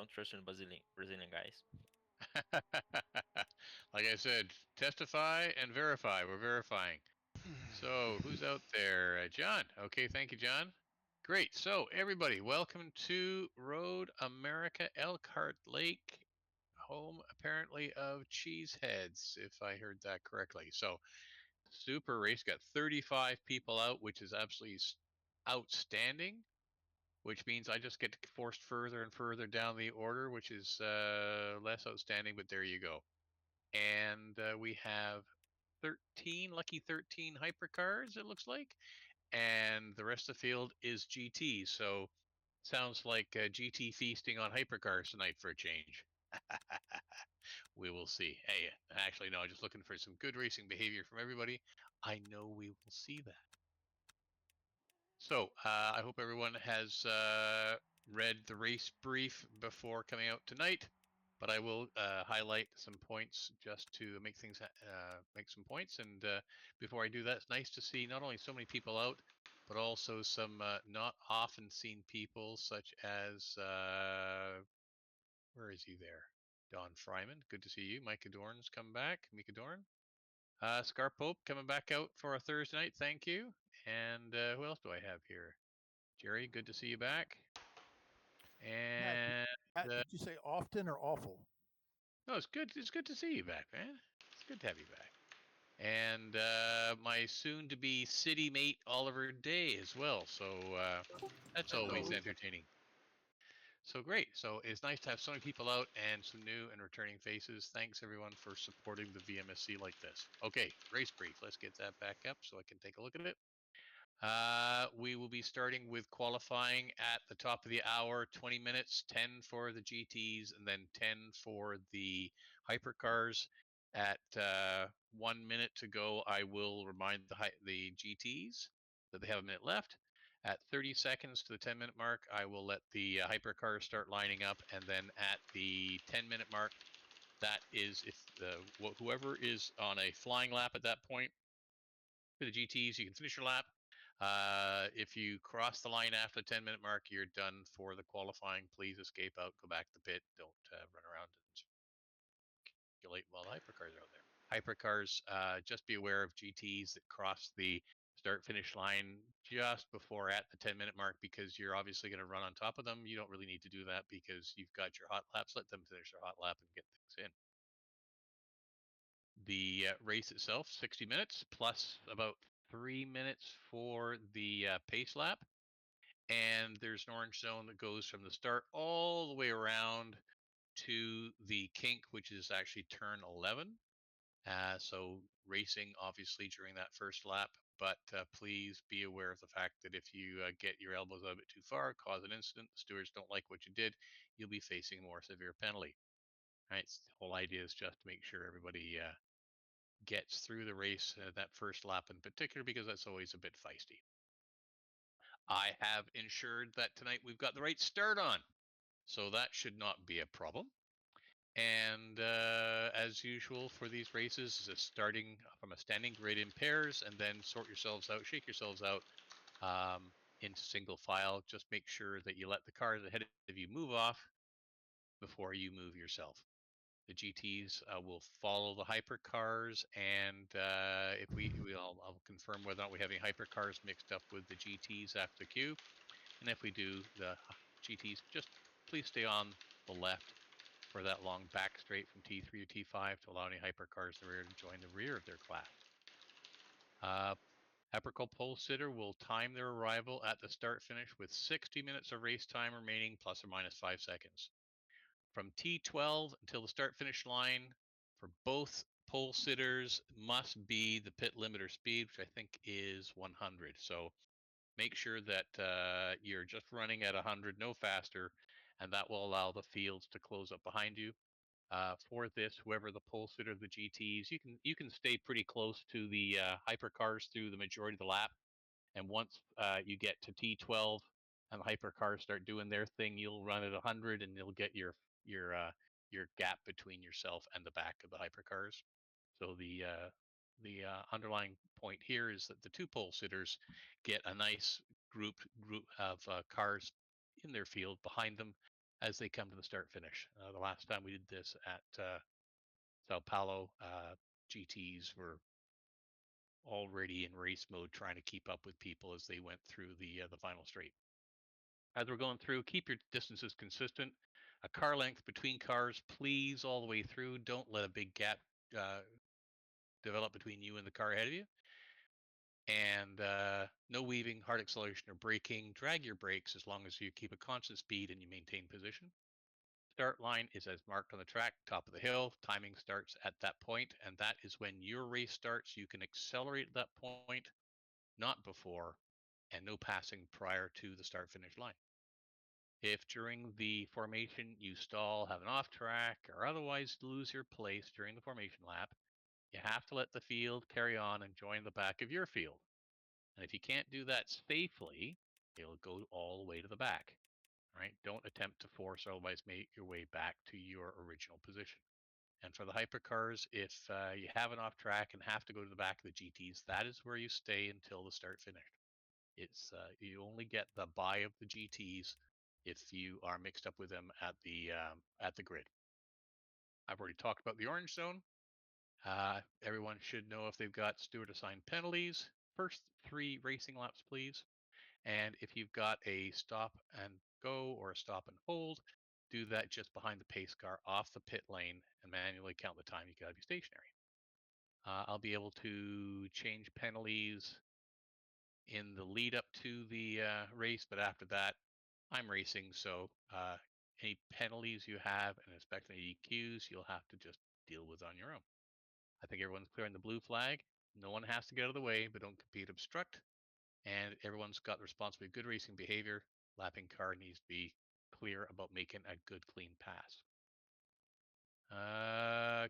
Don't trust in Brazilian guys. Like I said, testify and verify. We're verifying. So who's out there? John. Okay, thank you, John. Great. So everybody, welcome to Road America Elkhart Lake, home apparently of Cheeseheads, if I heard that correctly. So super race, got 35 people out, which is absolutely outstanding. Which means I just get forced further and further down the order, which is less outstanding. But there you go. And we have 13, lucky 13 hypercars, it looks like. And the rest of the field is GT. So sounds like GT feasting on hypercars tonight for a change. We will see. Hey, actually, no, just looking for some good racing behavior from everybody. I know we will see that. So I hope everyone has read the race brief before coming out tonight. But I will highlight some points just to make things make some points. And before I do that, it's nice to see not only so many people out, but also some not often seen people, such as where is he there? Don Fryman, good to see you. Micah Dorn's come back. Mika Dorn. Scar Pope coming back out for a Thursday night. Thank you. And who else do I have here? Jerry, good to see you back. And Matt, did you say often or awful? no, it's good. It's good to see you back, man. It's good to have you back. And my soon-to-be city mate Oliver Day as well. So that's always entertaining. So great. So it's nice to have so many people out and some new and returning faces. Thanks everyone for supporting the VMSC like this. Okay, race brief. Let's get that back up so I can take a look at it. We will be starting with qualifying at the top of the hour, 20 minutes, 10 for the GTs, and then 10 for the hypercars. At 1 minute to go, I will remind the GTs that they have a minute left. At 30 seconds to the 10-minute mark, I will let the hypercars start lining up, and then at the 10-minute mark, that is if whoever is on a flying lap at that point for the GTs, you can finish your lap. If you cross the line after the 10-minute mark, you're done for the qualifying. Please escape out, go back to the pit. Don't run around and speculate while the hypercars are out there. Hypercars, just be aware of GTs that cross the start-finish line just before at the 10-minute mark because you're obviously going to run on top of them. You don't really need to do that because you've got your hot laps. Let them finish their hot lap and get things in. The race itself, 60 minutes plus about 3 minutes for the pace lap. And there's an orange zone that goes from the start all the way around to the kink, which is actually turn 11. So racing, obviously, during that first lap. But please be aware of the fact that if you get your elbows a bit too far, cause an incident, the stewards don't like what you did, you'll be facing a more severe penalty. All right, so the whole idea is just to make sure everybody gets through the race, that first lap in particular, because that's always a bit feisty. I have ensured that tonight we've got the right start on, so that should not be a problem. And as usual for these races, is starting from a standing grid in pairs, and then sort yourselves out, shake yourselves out into single file. Just make sure that you let the cars ahead of you move off before you move yourself. The GTs will follow the hypercars, and if I'll confirm whether or not we have any hypercars mixed up with the GTs after the queue. And if we do, the GTs, just please stay on the left for that long back straight from T3 to T5 to allow any hypercars in the rear to join the rear of their class. Hypercar pole sitter will time their arrival at the start finish with 60 minutes of race time remaining plus or minus 5 seconds. From T12 until the start finish line for both pole sitters must be the pit limiter speed, which I think is 100. So make sure that you're just running at 100, no faster, and that will allow the fields to close up behind you. For this, whoever the pole sitter of the GTs, you can stay pretty close to the hypercars through the majority of the lap, and once you get to T12 and the hypercars start doing their thing, you'll run at 100, and you'll get your gap between yourself and the back of the hypercars. So the underlying point here is that the two pole sitters get a nice group of cars in their field behind them, as they come to the start finish. The last time we did this at Sao Paulo, GTs were already in race mode trying to keep up with people as they went through the final straight. As we're going through, keep your distances consistent. A car length between cars, please, all the way through. Don't let a big gap develop between you and the car ahead of you. And no weaving, hard acceleration, or braking. Drag your brakes as long as you keep a constant speed and you maintain position. Start line is as marked on the track, top of the hill. Timing starts at that point, and that is when your race starts. You can accelerate at that point, not before, and no passing prior to the start finish line. If during the formation you stall, have an off track, or otherwise lose your place during the formation lap, you have to let the field carry on and join the back of your field. And if you can't do that safely, it'll go all the way to the back. Right? Don't attempt to force, otherwise make your way back to your original position. And for the hypercars, if you have an off track and have to go to the back of the GTs, that is where you stay until the start finish. It's you only get the buy of the GTs if you are mixed up with them at the grid. I've already talked about the orange zone. Everyone should know if they've got steward assigned penalties. First 3 racing laps, please. And if you've got a stop and go or a stop and hold, do that just behind the pace car off the pit lane and manually count the time. You gotta be stationary. I'll be able to change penalties in the lead up to the race, but after that, I'm racing. So any penalties you have, and especially EQs, you'll have to just deal with on your own. I think everyone's clearing the blue flag. No one has to get out of the way, but don't compete obstruct. And everyone's got the responsibility of good racing behavior. Lapping car needs to be clear about making a good, clean pass.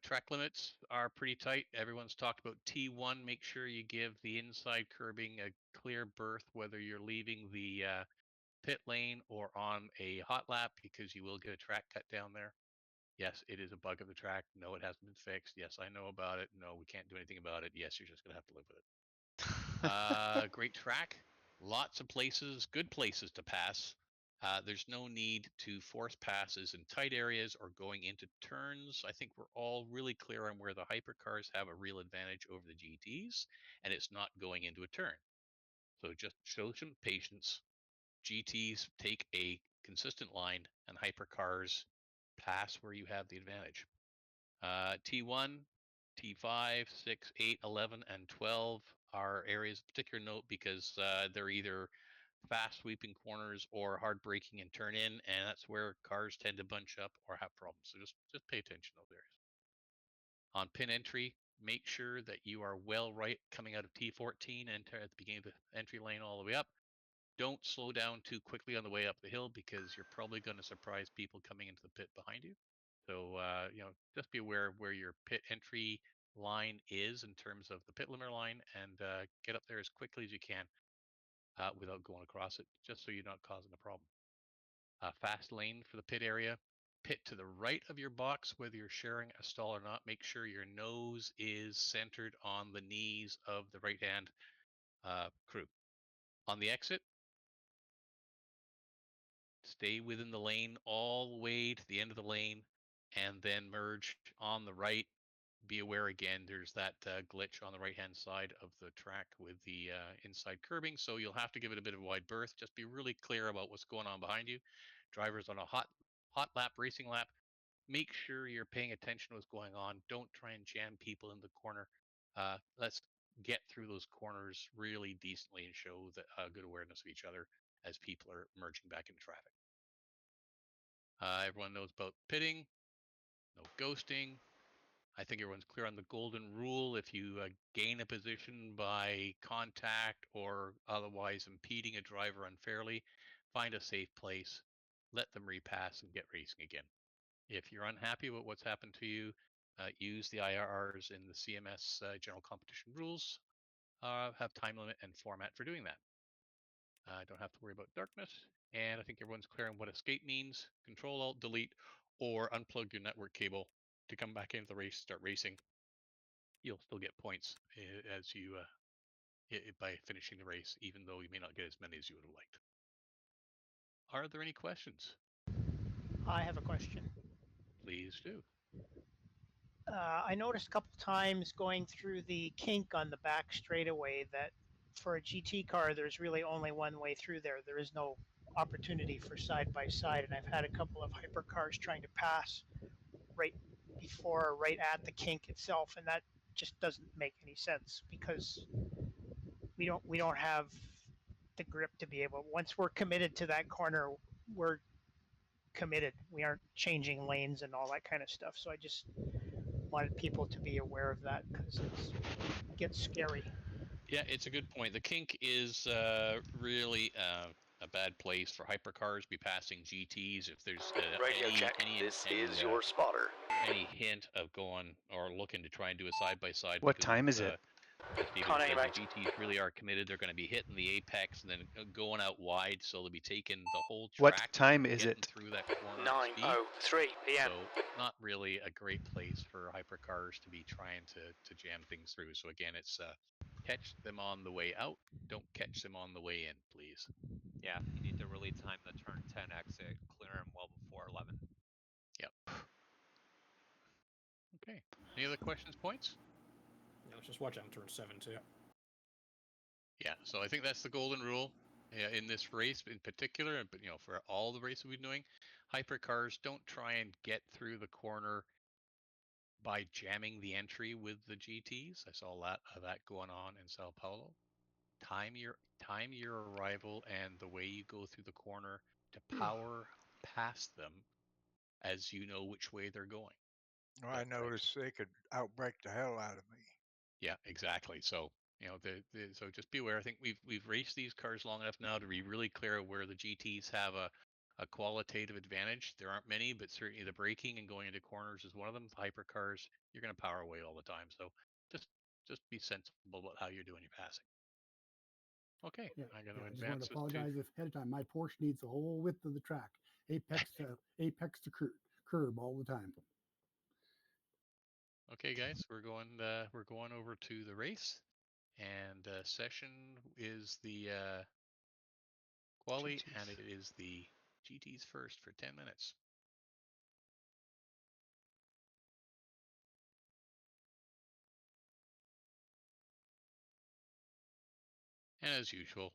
Track limits are pretty tight. Everyone's talked about T1. Make sure you give the inside curbing a clear berth, whether you're leaving the pit lane or on a hot lap, because you will get a track cut down there. Yes, it is a bug of the track. No, it hasn't been fixed. Yes, I know about it. No, we can't do anything about it. Yes, you're just going to have to live with it. Great track. Lots of places, good places to pass. There's no need to force passes in tight areas or going into turns. I think we're all really clear on where the hypercars have a real advantage over the GTs, and it's not going into a turn. So just show some patience. GTs take a consistent line, and hypercars pass where you have the advantage. T1, T5, 6, 8, 11, and 12 are areas of particular note because they're either fast sweeping corners or hard braking and turn in, and that's where cars tend to bunch up or have problems. So just pay attention to those areas. On pin entry, make sure that you are well right coming out of T14 and at the beginning of the entry lane all the way up. Don't slow down too quickly on the way up the hill because you're probably going to surprise people coming into the pit behind you. So just be aware of where your pit entry line is in terms of the pit limiter line, and get up there as quickly as you can without going across it, just so you're not causing a problem. Fast lane for the pit area. Pit to the right of your box, whether you're sharing a stall or not. Make sure your nose is centered on the knees of the right-hand crew. On the exit, stay within the lane all the way to the end of the lane, and then merge on the right. Be aware again, there's that glitch on the right-hand side of the track with the inside curbing, so you'll have to give it a bit of a wide berth. Just be really clear about what's going on behind you. Drivers on a hot lap, racing lap, make sure you're paying attention to what's going on. Don't try and jam people in the corner. Let's get through those corners really decently and show that good awareness of each other as people are merging back into traffic. Everyone knows about pitting, no ghosting. I think everyone's clear on the golden rule. If you gain a position by contact or otherwise impeding a driver unfairly, find a safe place, let them repass and get racing again. If you're unhappy with what's happened to you, use the IRRs in the CMS general competition rules. Have time limit and format for doing that. Don't have to worry about darkness. And I think everyone's clear on what escape means. Control Alt Delete or unplug your network cable to come back into the race, start racing. You'll still get points as you by finishing the race, even though you may not get as many as you would have liked. Are there any questions? I have a question. Please do. I noticed a couple times going through the kink on the back straightaway that for a GT car, there's really only one way through there. There is no opportunity for side by side, and I've had a couple of hypercars trying to pass right before or right at the kink itself, and that just doesn't make any sense because we don't have the grip to be able. Once we're committed to that corner, we're committed. We aren't changing lanes and all that kind of stuff. So I just wanted people to be aware of that because it gets scary. Yeah, it's a good point. The kink is really a bad place for hypercars to be passing GTs. If there's Radio check. This is your spotter. Any hint of going or looking to try and do a side-by-side. What time is it? As Steven said, the GTs really are committed. They're going to be hitting the apex and then going out wide, so they'll be taking the whole track. What time is it? Through that corner. 9:03 p.m. So not really a great place for hypercars to be trying to jam things through. So again, it's catch them on the way out. Don't catch them on the way in, please. Yeah, you need to really time the turn 10 exit, clear them well before 11. Yep. Okay. Any other questions, points? Yeah, let's just watch out on turn 7 too. Yeah, so I think that's the golden rule in this race in particular, but for all the races we've been doing, hypercars don't try and get through the corner by jamming the entry with the GTs. I saw a lot of that going on in Sao Paulo. Time your arrival and the way you go through the corner to power past them as you know which way they're going. Well, I noticed they could outbrake the hell out of me. Yeah, exactly. So so just be aware. I think we've raced these cars long enough now to be really clear where the GTs have a qualitative advantage. There aren't many, but certainly the braking and going into corners is one of them. Hypercars, you're going to power away all the time. So just be sensible about how you're doing your passing. Okay, yeah, I'm going to I just advance. want to apologize ahead of time. My Porsche needs the whole width of the track, apex to curb all the time. Okay, guys, we're going over to the race, and session is the quali, GTs. and it is the GTs first for 10 minutes. And as usual,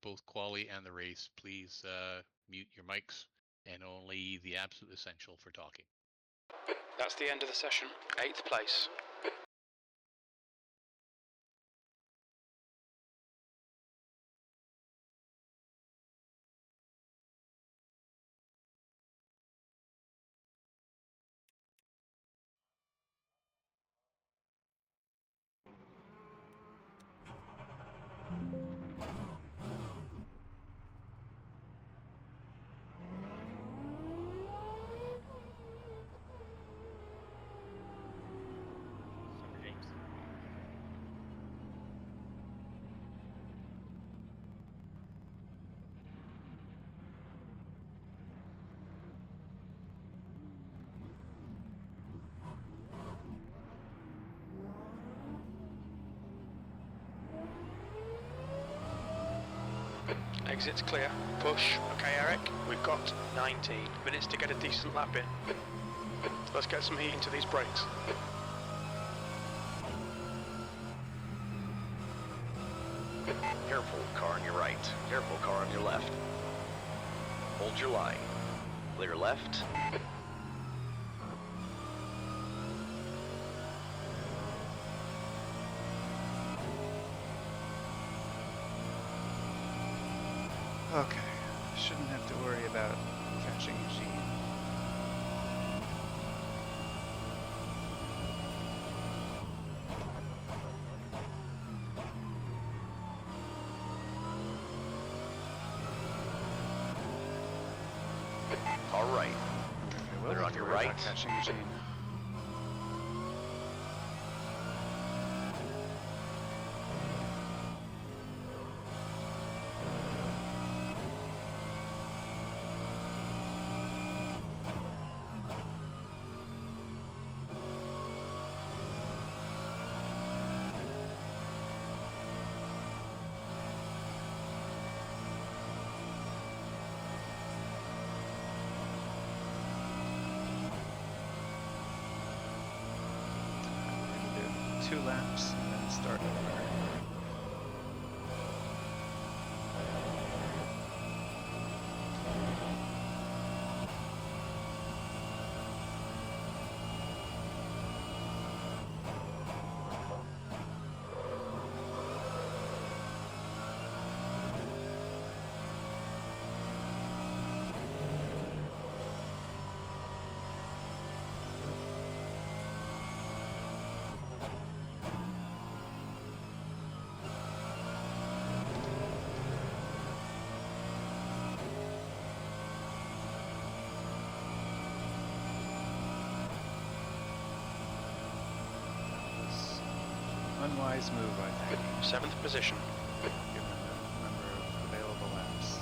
both quali and the race, please mute your mics and only the absolute essential for talking. That's the end of the session. 8th place. Summer James. Exit's clear. Push. Okay, Eric. We've got 19 minutes to get a decent lap in. Let's get some heat into these brakes. Careful, car on your right. Careful, car on your left. Hold your line. Clear left. Okay, shouldn't have to worry about catching Gene. All right. Clear on your right. Catching Gene. 2 laps and then start over. Unwise move, I think, 7th position. given the number of available laps.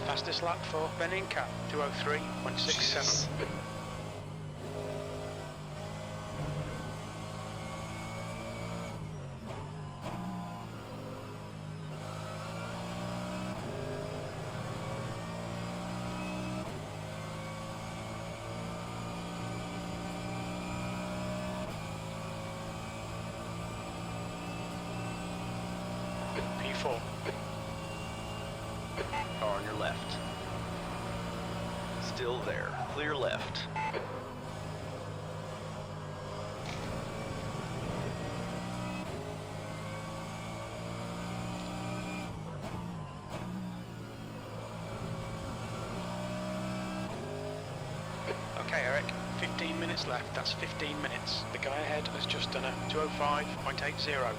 Fastest lap for Ben Incat, 2:03.67. P4. Car on your left. Still there. Clear left. Okay, Eric, 15 minutes left. That's 15 minutes. The guy ahead has just done a 2:05.80.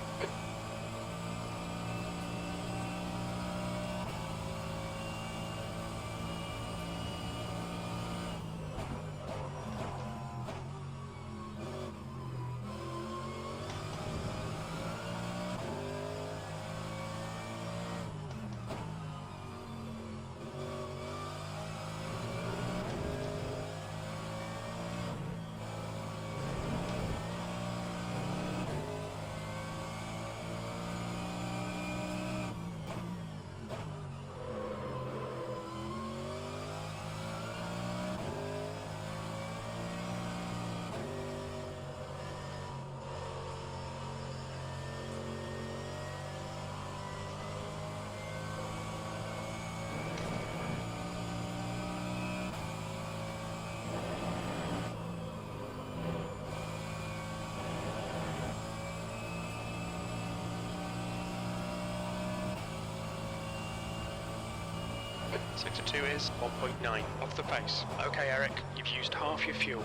Sector 2 is 1.9 off the pace. Okay, Eric, you've used half your fuel.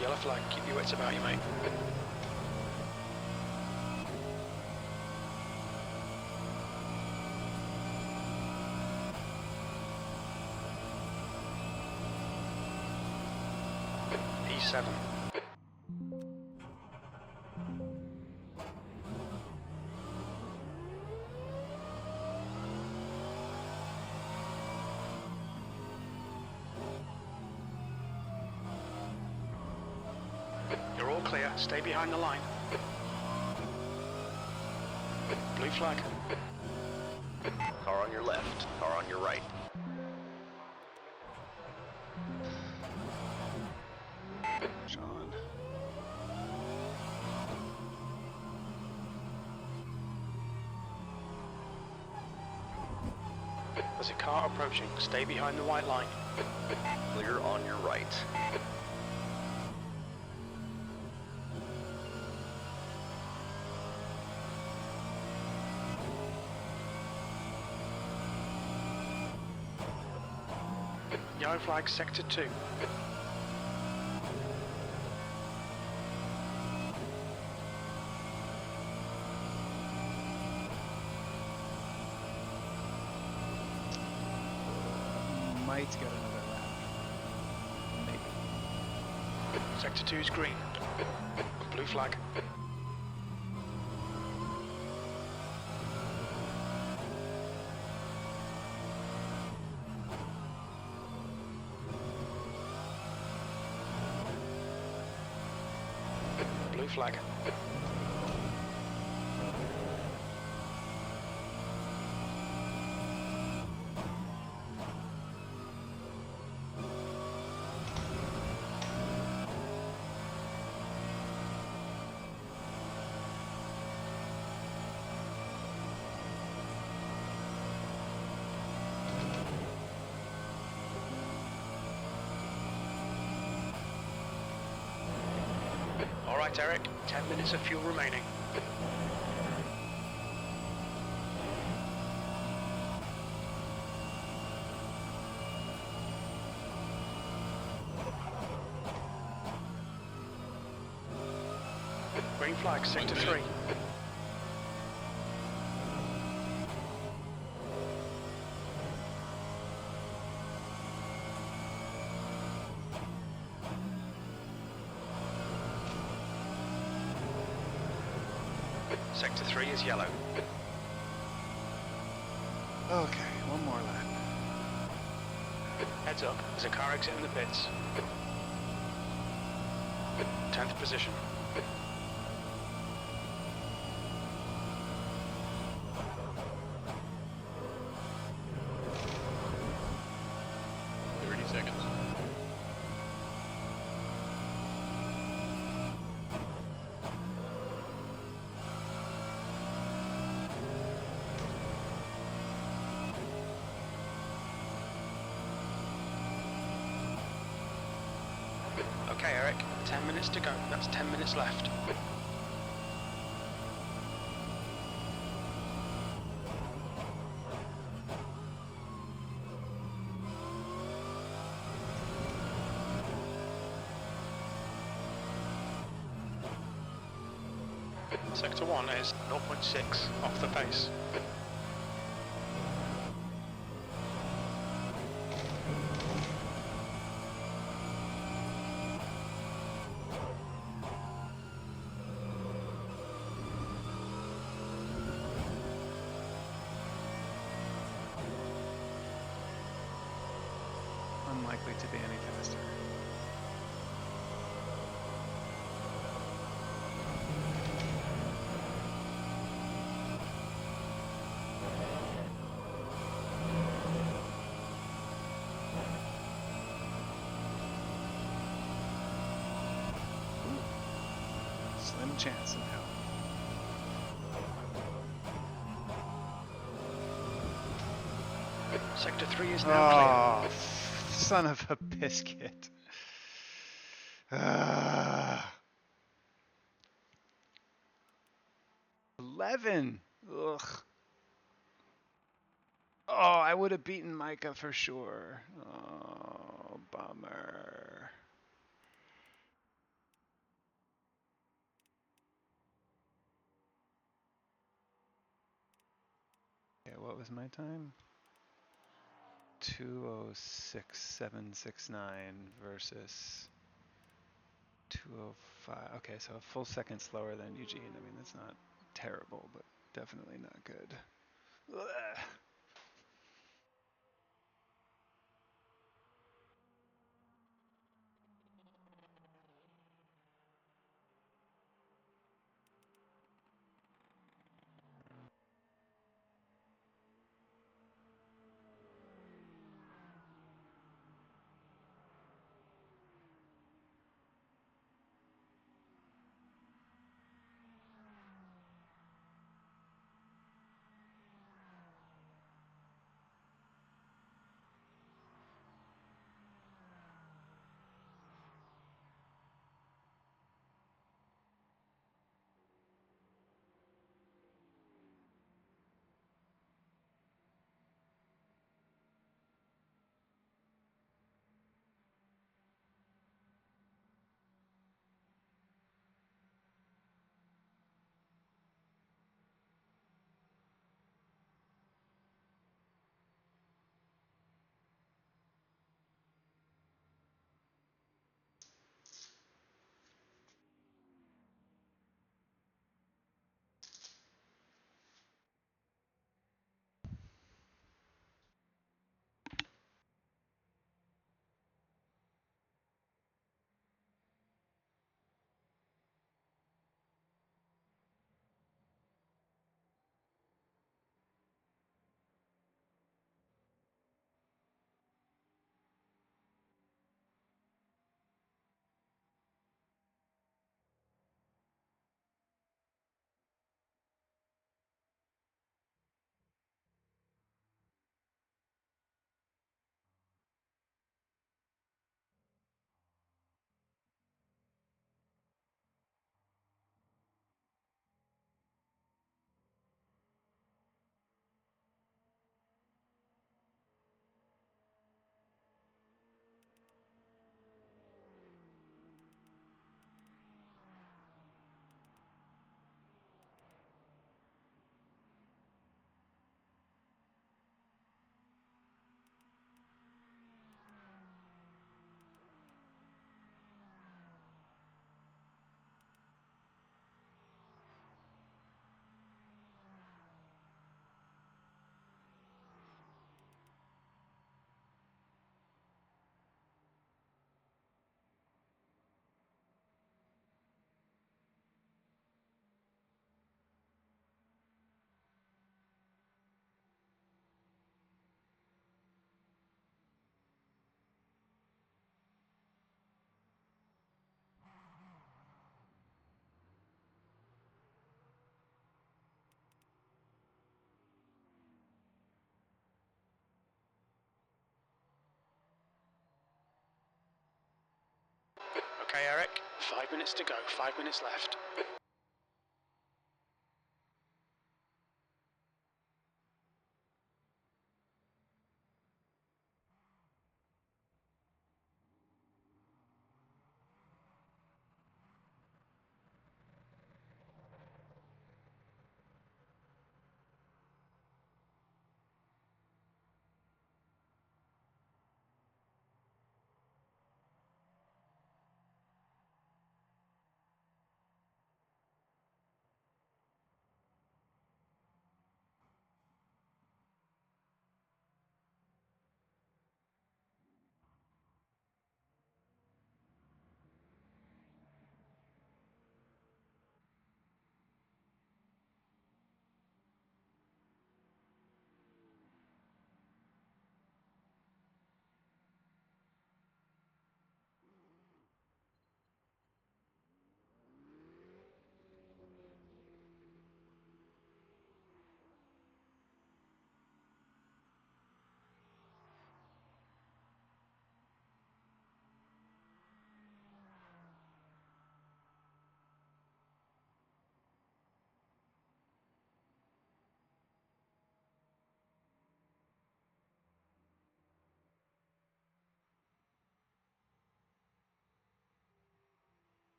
Yellow flag, keep your wits about you, mate. 1.7. You're all clear. Stay behind the line. Blue flag. Car on your left, car on your right. Sean. There's a car approaching. Stay behind the white line. Clear on your right. Yellow flag, sector 2. Might get another lap. Maybe. Sector 2 is green. Blue flag. Blue flag. All right, Eric. 10 minutes of fuel remaining. Green flag, sector 3. Sector 3 is yellow. Okay, one more lap. Heads up, there's a car exiting the pits. 10th position. Okay, Eric, 10 minutes to go. That's 10 minutes left. Sector 1 is 0.6 off the pace. Unlikely to be any faster. Slim chance somehow. Sector 3 is now Oh, son of a biscuit. 11. Ugh. Oh, I would have beaten Micah for sure. Oh, bummer. Yeah, what was my time? 2:06.769 versus 205. Okay, so a full second slower than Eugene. I mean, that's not terrible, but definitely not good. Ugh. Okay, Eric, 5 minutes to go, 5 minutes left.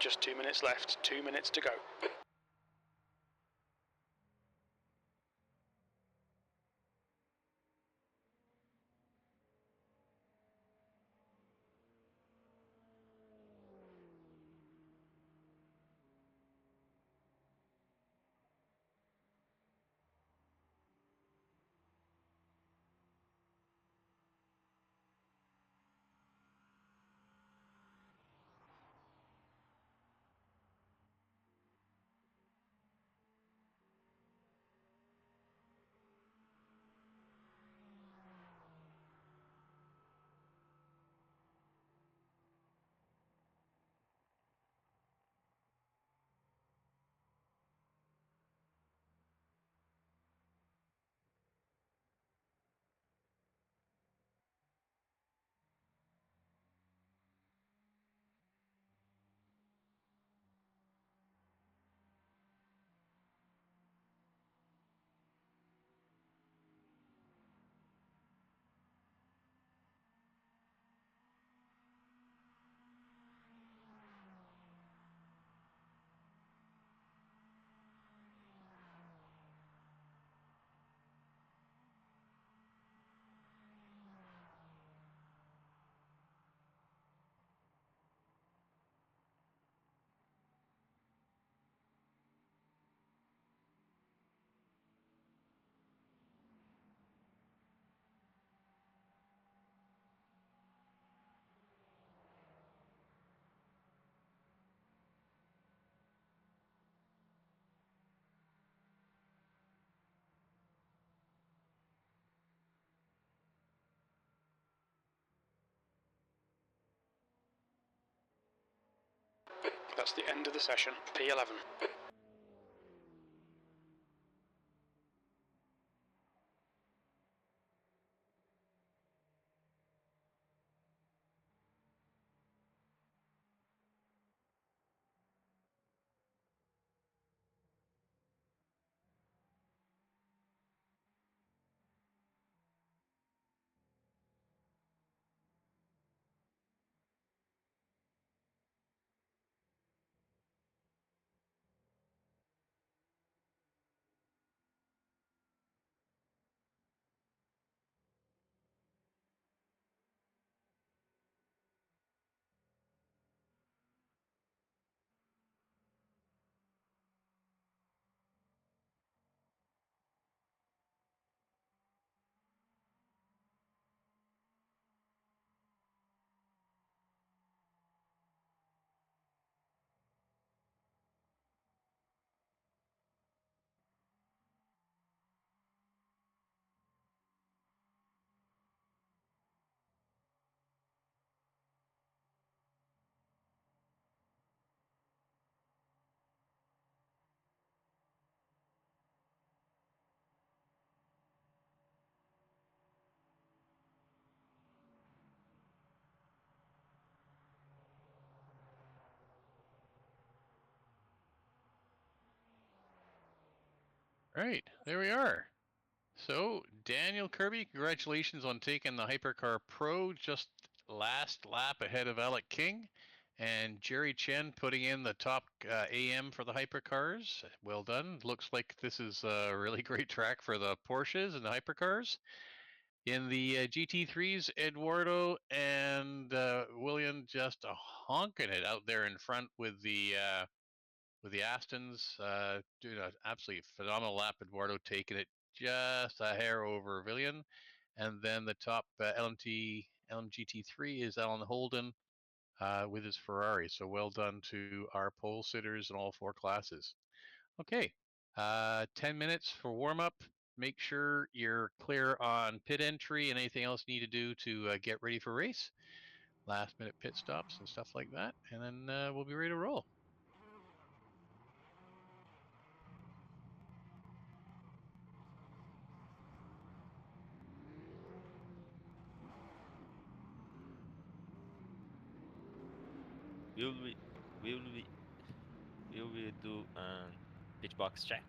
Just 2 minutes left, 2 minutes to go. That's the end of the session, P11. Right, there we are. So, Daniel Kirby, congratulations on taking the Hypercar Pro just last lap ahead of Alec King. And Jerry Chen putting in the top AM for the Hypercars. Well done. Looks like this is a really great track for the Porsches and the Hypercars. In the GT3s, Eduardo and William just honking it out there in front with the Astons, doing an absolutely phenomenal lap. Eduardo taking it just a hair over Villian. And then the top LMG GT3 is Alan Holden with his Ferrari. So well done to our pole sitters in all four classes. Okay, 10 minutes for warm up. Make sure you're clear on pit entry and anything else you need to do to get ready for race. Last minute pit stops and stuff like that. And then we'll be ready to roll. Will we do pitch box check?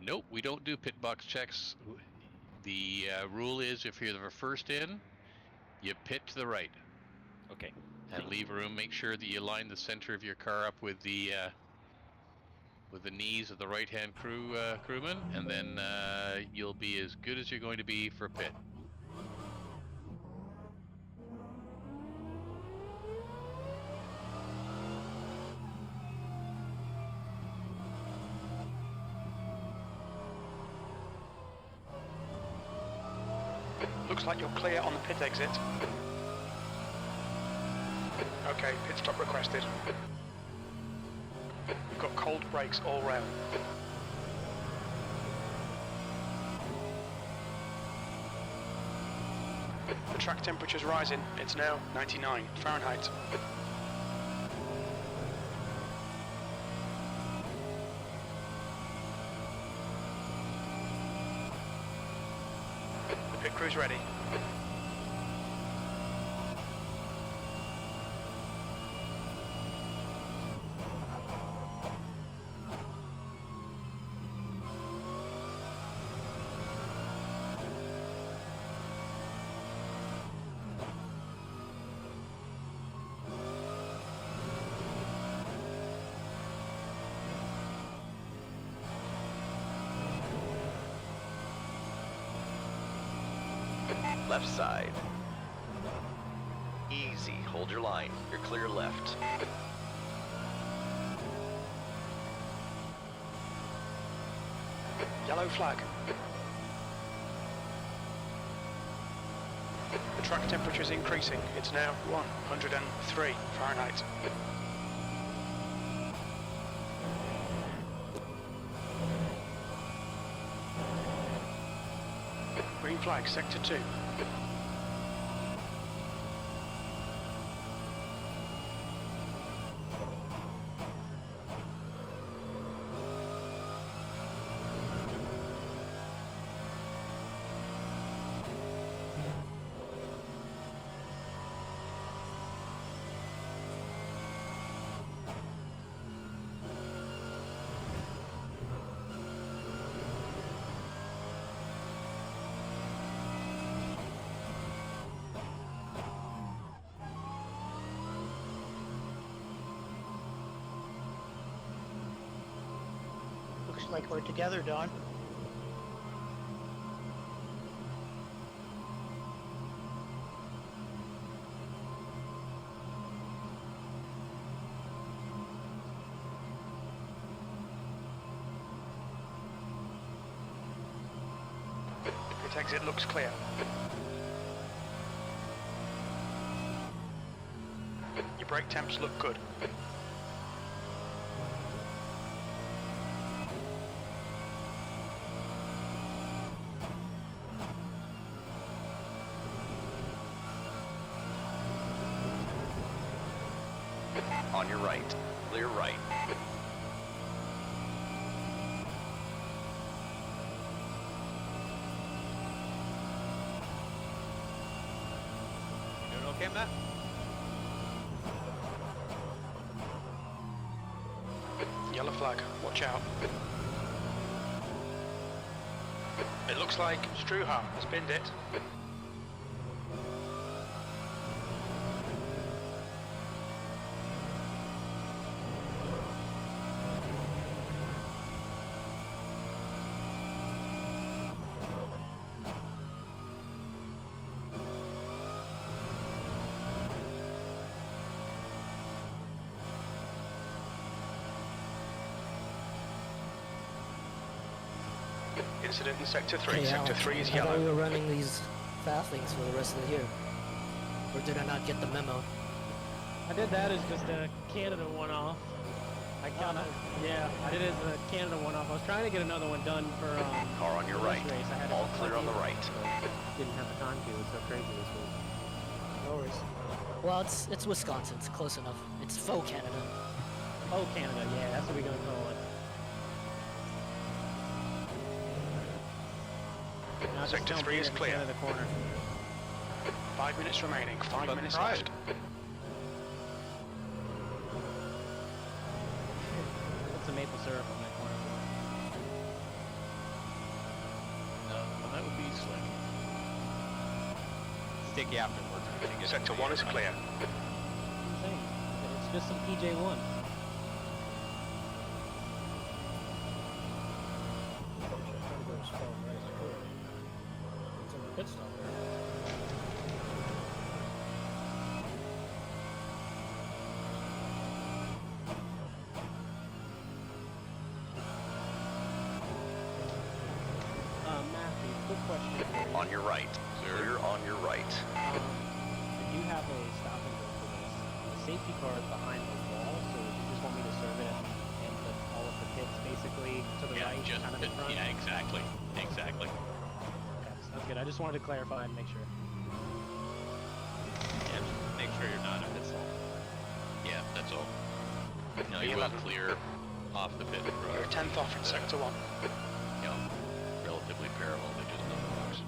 Nope, we don't do pit box checks. The rule is if you're the first in, you pit to the right. Okay. and leave room. Make sure that you line the center of your car up with the knees of the right-hand crewman, and then you'll be as good as you're going to be for a pit. Looks like you're clear on the pit exit. Okay, pit stop requested. You've got cold brakes all round. The track temperature's rising. It's now 99 Fahrenheit. The pit crew's ready. Left side. Easy, hold your line. You're clear left. Yellow flag. The track temperature is increasing. It's now 103 Fahrenheit. Green flag, sector 2. Looks like we're together, Don. Pit exit looks clear. Your brake temps look good. On your right. Clear right. Doing okay, Matt? Yellow flag, watch out. It looks like Struha has binned it. Incident in sector 3. Hey, Sector Alex, 3 is I thought we yellow. were running these fast things for the rest of the year. Or did I not get the memo? I did that as just a Canada one-off. I kinda, yeah, I did it as a Canada one-off. I was trying to get another one done for Car on your this right. race. I had All clear on the right. Didn't have the time to. It's so crazy this week. No worries. Well, it's Wisconsin. It's close enough. It's faux Canada. Oh, Canada, yeah, that's what we're gonna call it. Now just Sector jump 3 in is at the clear. end of the corner. 5 minutes remaining. 5 But minutes right. left. Put some maple syrup on that corner. Well, that would be slick. Sticky afterwards. Sector 1 is clear. I'm saying. It's just some PJ1. Trying to go as far right as I could. It's in the pit stop there. Matthew, quick question. On your right. Clear on your right. I do have a stop and go for this. The safety car is behind the wall, so you just want me to serve it at the end of all of the pits, basically to the right, just kind of in front? yeah, exactly. Okay, sounds good. I just wanted to clarify and make sure. Yeah, just make sure you're not in pit stall. Yeah, that's all. No, you will clear off the pit road. You're 10th off in sector 1. You know, relatively parallel to just the box.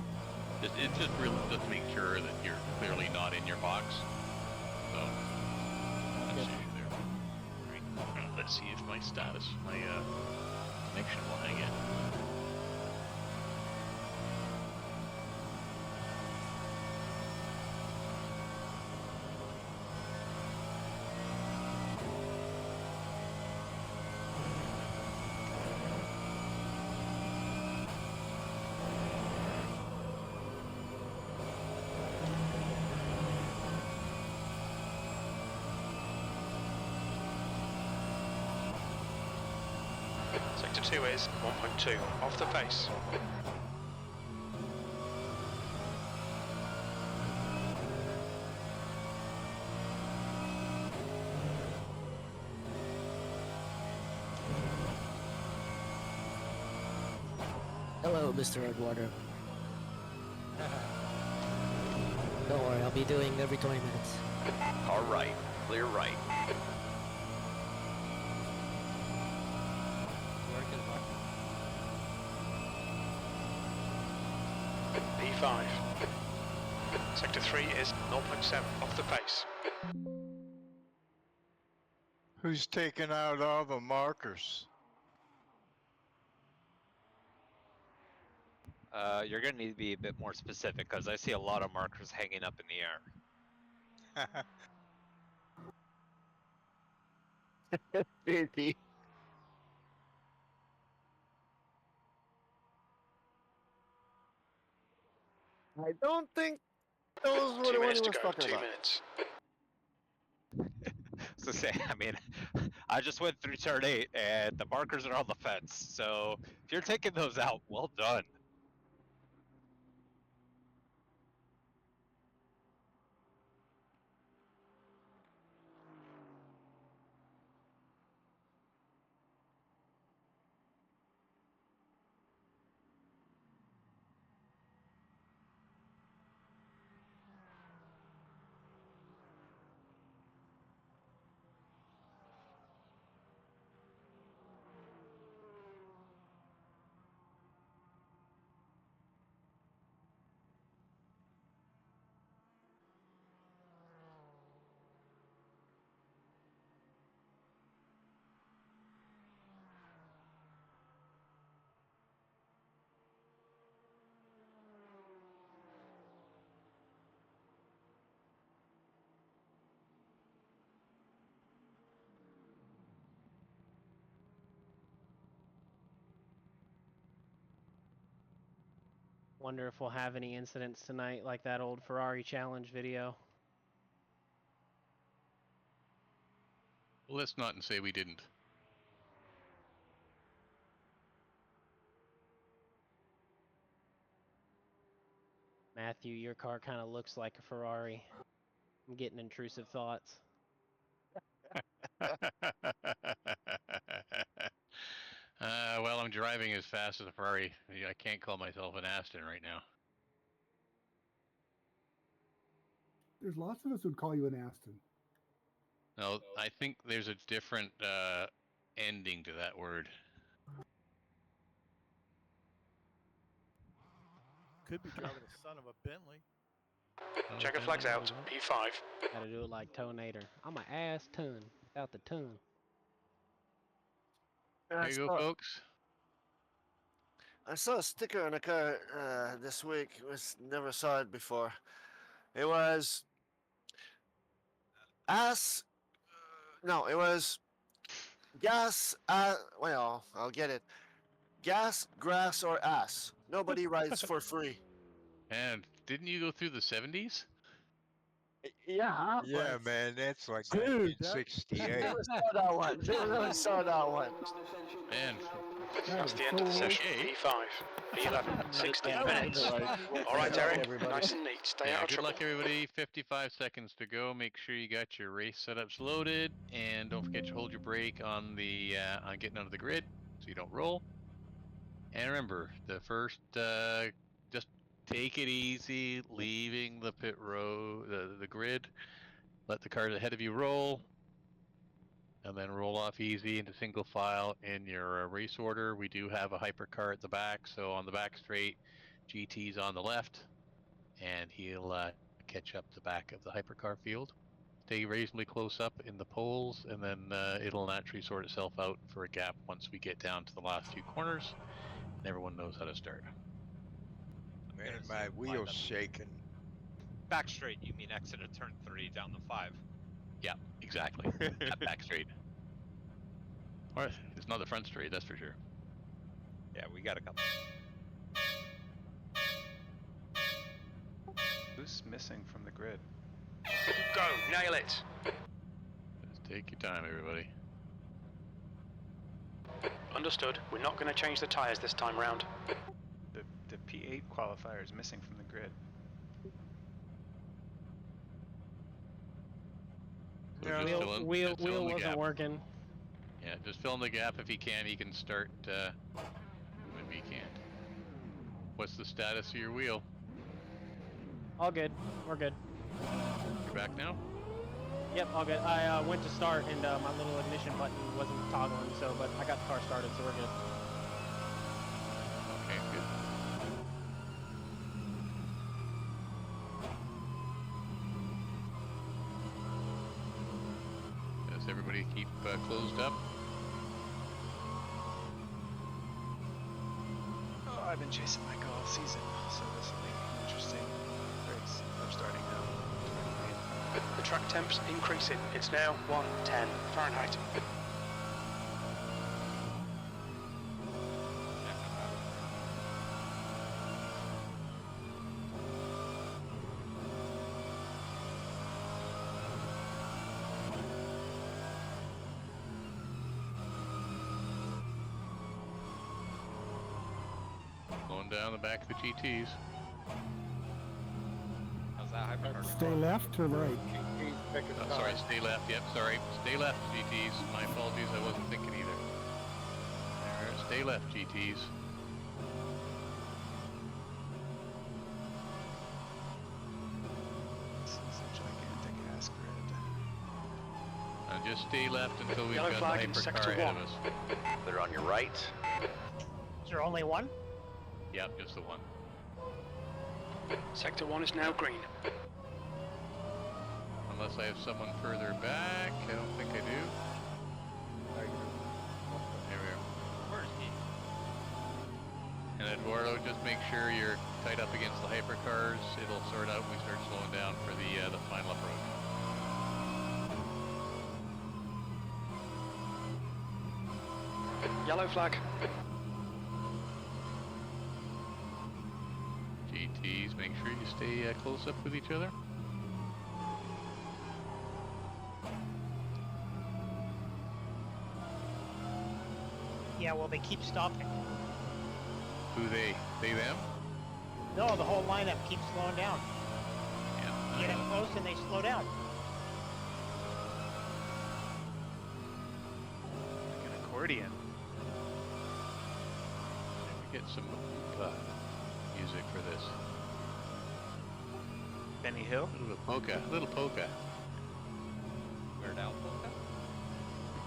It's just really just to make sure that you're clearly not in your box. So that's the issue there. Right. Let's see if my status, my connection will hang in. Sector 2 is 1.2, off the pace. Hello, Mr. Edwardo. Don't worry, I'll be doing every 20 minutes. Car right. Clear right. P5. Sector 3 is 0.7, off the pace. Who's taking out all the markers? You're gonna need to be a bit more specific because I see a lot of markers hanging up in the air. Busy. I don't think those were 2 the one minutes he to was go, talking 2 about. minutes. So say, I mean, I just went through turn 8 and the markers are on the fence. So if you're taking those out, well done. Wonder if we'll have any incidents tonight like that old Ferrari challenge video. Well, let's not say we didn't. Matthew, your car kind of looks like a Ferrari. I'm getting intrusive thoughts. Well, I'm driving as fast as a Ferrari. I can't call myself an Aston right now. There's lots of us who'd call you an Aston. No, I think there's a different ending to that word. Could be driving the son of a Bentley. Checker flags out, P5. Gotta do it like Tonator. I'm an ass ton without the ton. There you go, folks. I saw a sticker on a car this week. Never saw it before. It was ass. No, it was gas. Well, I'll get it. Gas, grass, or ass. Nobody rides for free. And didn't you go through the 70s? Yeah, Yeah, but man, that's like Dude, that- 1968. never saw that one. Never saw that one. Man, That's the end of the session. P5, P11, 16 minutes. All right, Derek, nice and neat. Stay out of good trouble. luck, everybody. 55 seconds to go. Make sure you got your race setups loaded, and don't forget to hold your brake on the on getting onto the grid so you don't roll. And remember, the first just take it easy, leaving the pit row, the grid. Let the cars ahead of you roll, and then roll off easy into single file in your race order. We do have a hypercar at the back, so on the back straight, GT's on the left, and he'll catch up the back of the hypercar field. Stay reasonably close up in the poles, and then it'll naturally sort itself out for a gap once we get down to the last few corners, and everyone knows how to start. Man, my wheel's shaking. Back straight, you mean exit at turn 3 down the 5. Yeah, exactly. That back straight. Or it's not the front straight, that's for sure. Yeah, we got a couple. Who's missing from the grid? Go, nail it. Just take your time, everybody. Understood. We're not going to change the tyres this time round. The P8 qualifier is missing from the grid. So just fill in- Wheel just fill in the wasn't gap. working. Yeah, just fill in the gap if he can. He can start maybe he can't. What's the status of your wheel? All good. We're good. You're back now? Yep, all good. I went to start and my little ignition button wasn't toggling, but I got the car started, so we're good. Okay, good. Does everybody keep closed up? Oh, I've been chasing Michael all season, so this will be an interesting race. We're starting now. The track temp's increasing. It's now 110 Fahrenheit. Going down the back of the GTs. How's that hypercar? Stay left or right? Oh, sorry, stay left. Yep, sorry. Stay left, GTs. My apologies, I wasn't thinking either. There, stay left, GTs. This is a gigantic ass grid. And just stay left until we've Yellow got flag the in hypercar sector ahead 1. of us. They're on your right. Is there only one? Yep, just the one. Sector 1 is now green. Unless I have someone further back. I don't think I do. There we are. Where's he? And Eduardo, just make sure you're tight up against the hypercars. It'll sort out when we start slowing down for the final approach. Yellow flag. GTs, make sure you stay close up with each other. Yeah, well, they keep stopping. Who they? They, them? No, the whole lineup keeps slowing down. Yeah. You get in close and they slow down. Like an accordion. Maybe get some music for this. Benny Hill? A little polka. Little polka. Weird Al polka?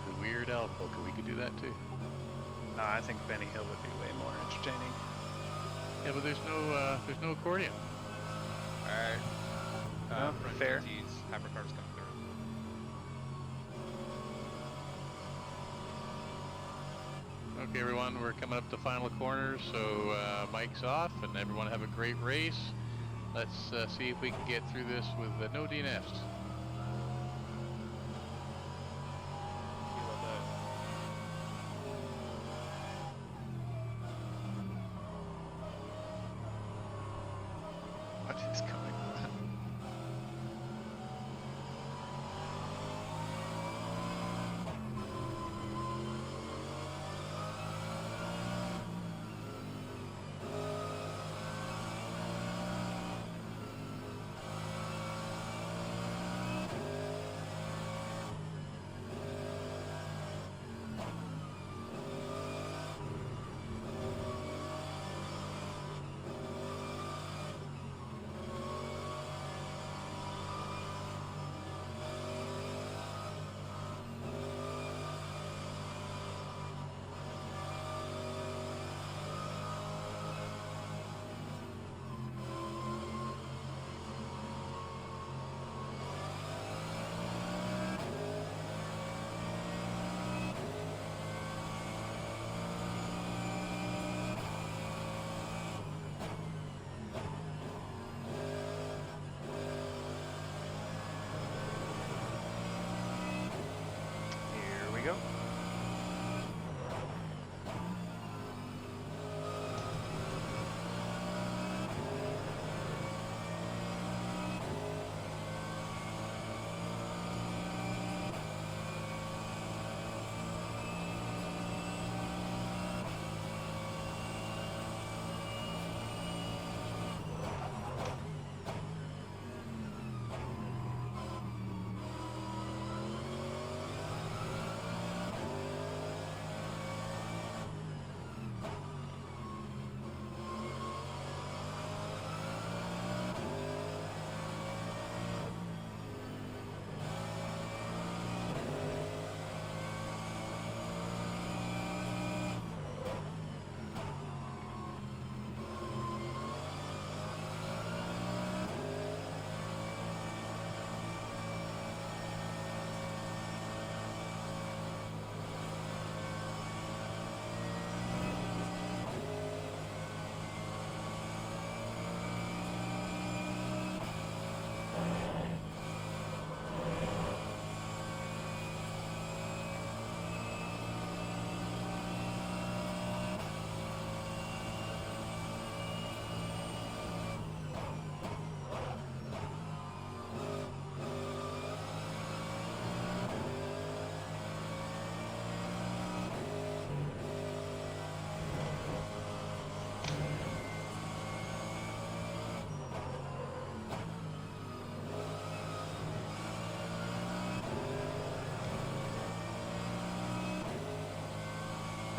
The Weird Al polka. We could do that too. No, I think Benny Hill would be way more entertaining. Yeah, but there's no accordion. Alright. No, fair. GTs, hypercars come through. Okay, everyone, we're coming up to final corners, so mic's off, and everyone have a great race. Let's see if we can get through this with no DNFs. go.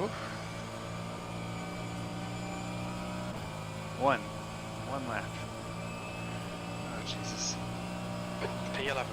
Oof. One lap. Oh, Jesus. P11.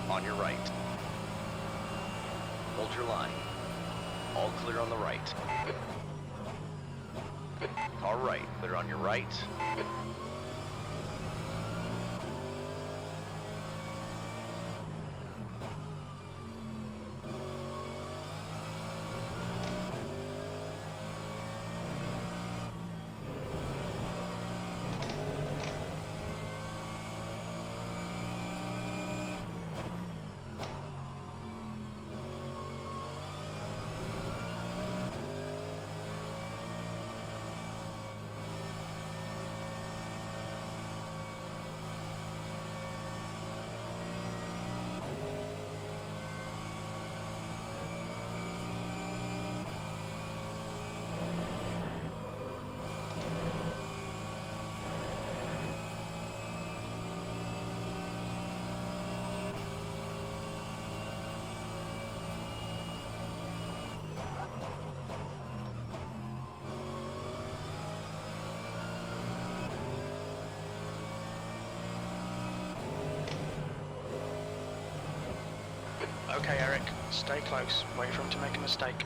On your right. Hold your line. All clear on the right. Car right, clear on your right. Okay, Eric, stay close. Wait for him to make a mistake.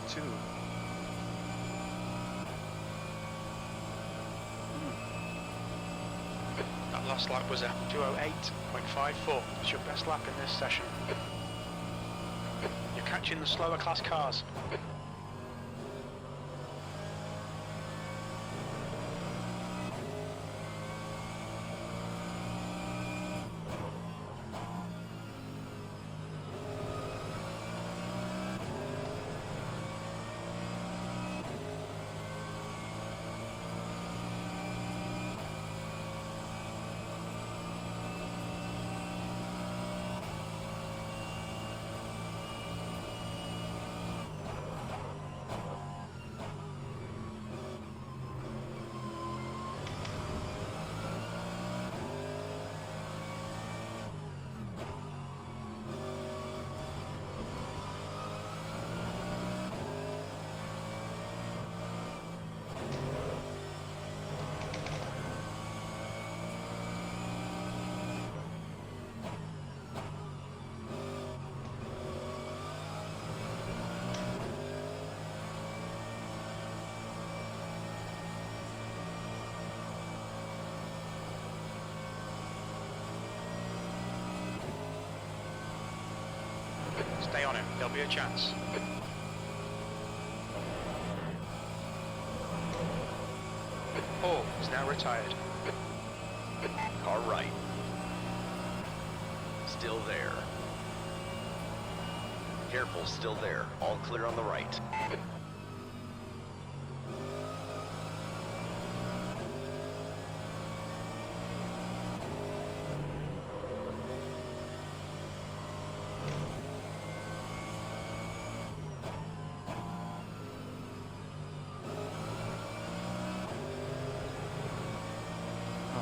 Two. That last lap was a 2:08.54. It's your best lap in this session. You're catching the slower class cars. Stay on him. There'll be a chance. Paul is now retired. Car right. Still there. Careful, still there. All clear on the right.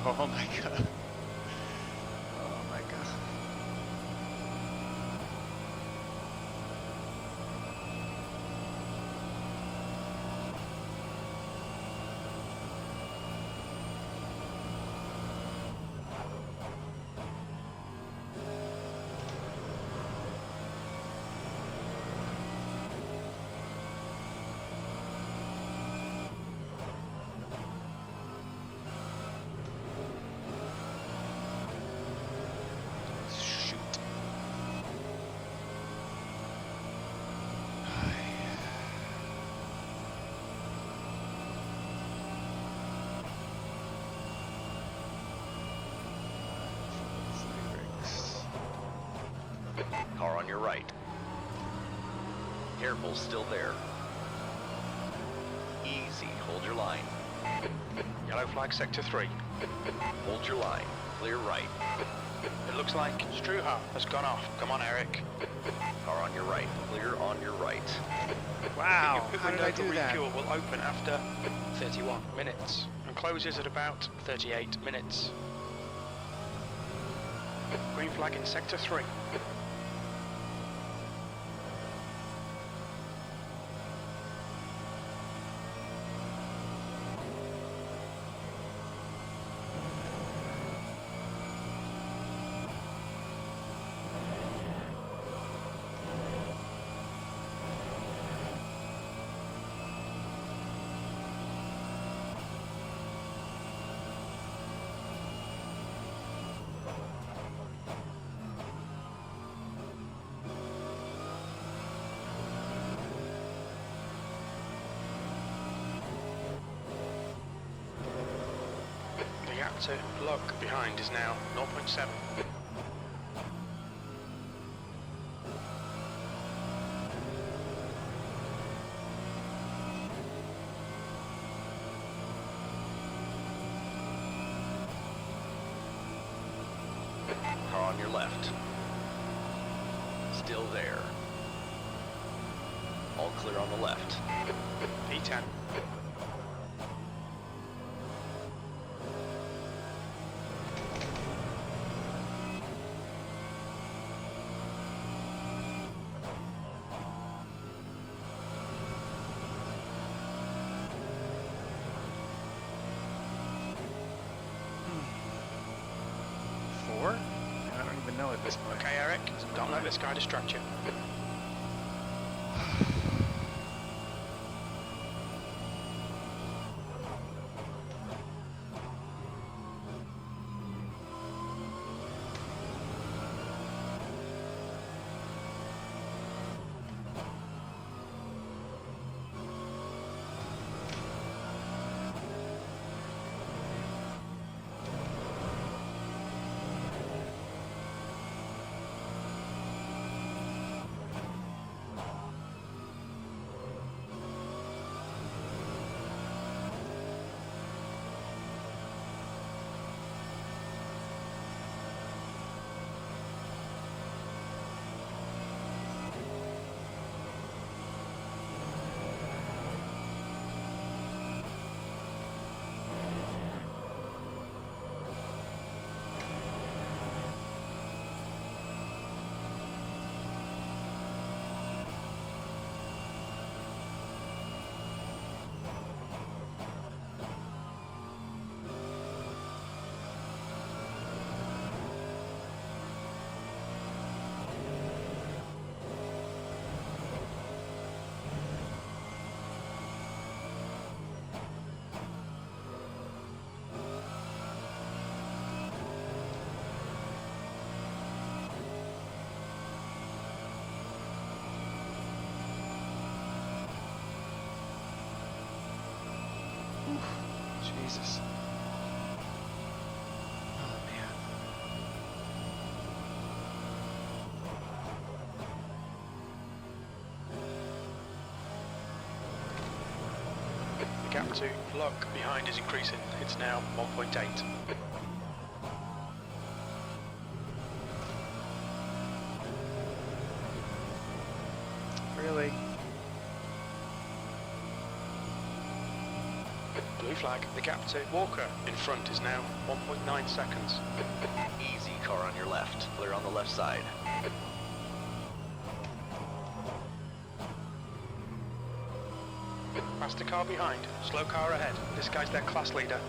Oh my god. Oh my god. Car on your right. Careful, still there. Easy, hold your line. Yellow flag sector 3. Hold your line. Clear right. It looks like Struha has gone off. Come on, Eric. Car on your right. Clear on your right. Wow, Your pit how did window I for do that? refuel will open after 31 minutes and closes at about 38 minutes. Green flag in sector 3. The gap to lock behind is now 0.7. Car on your left. Still there. All clear on the left. P10. Four? I don't even know at this point. Okay, Eric, don't let this guy distract you. Jesus. Oh man. The gap to Luck behind is increasing. It's now 1.8. Really? Blue flag. The gap to Walker in front is now 1.9 seconds. Easy car on your left. Clear on the left side. Faster car behind. Slow car ahead. This guy's their class leader.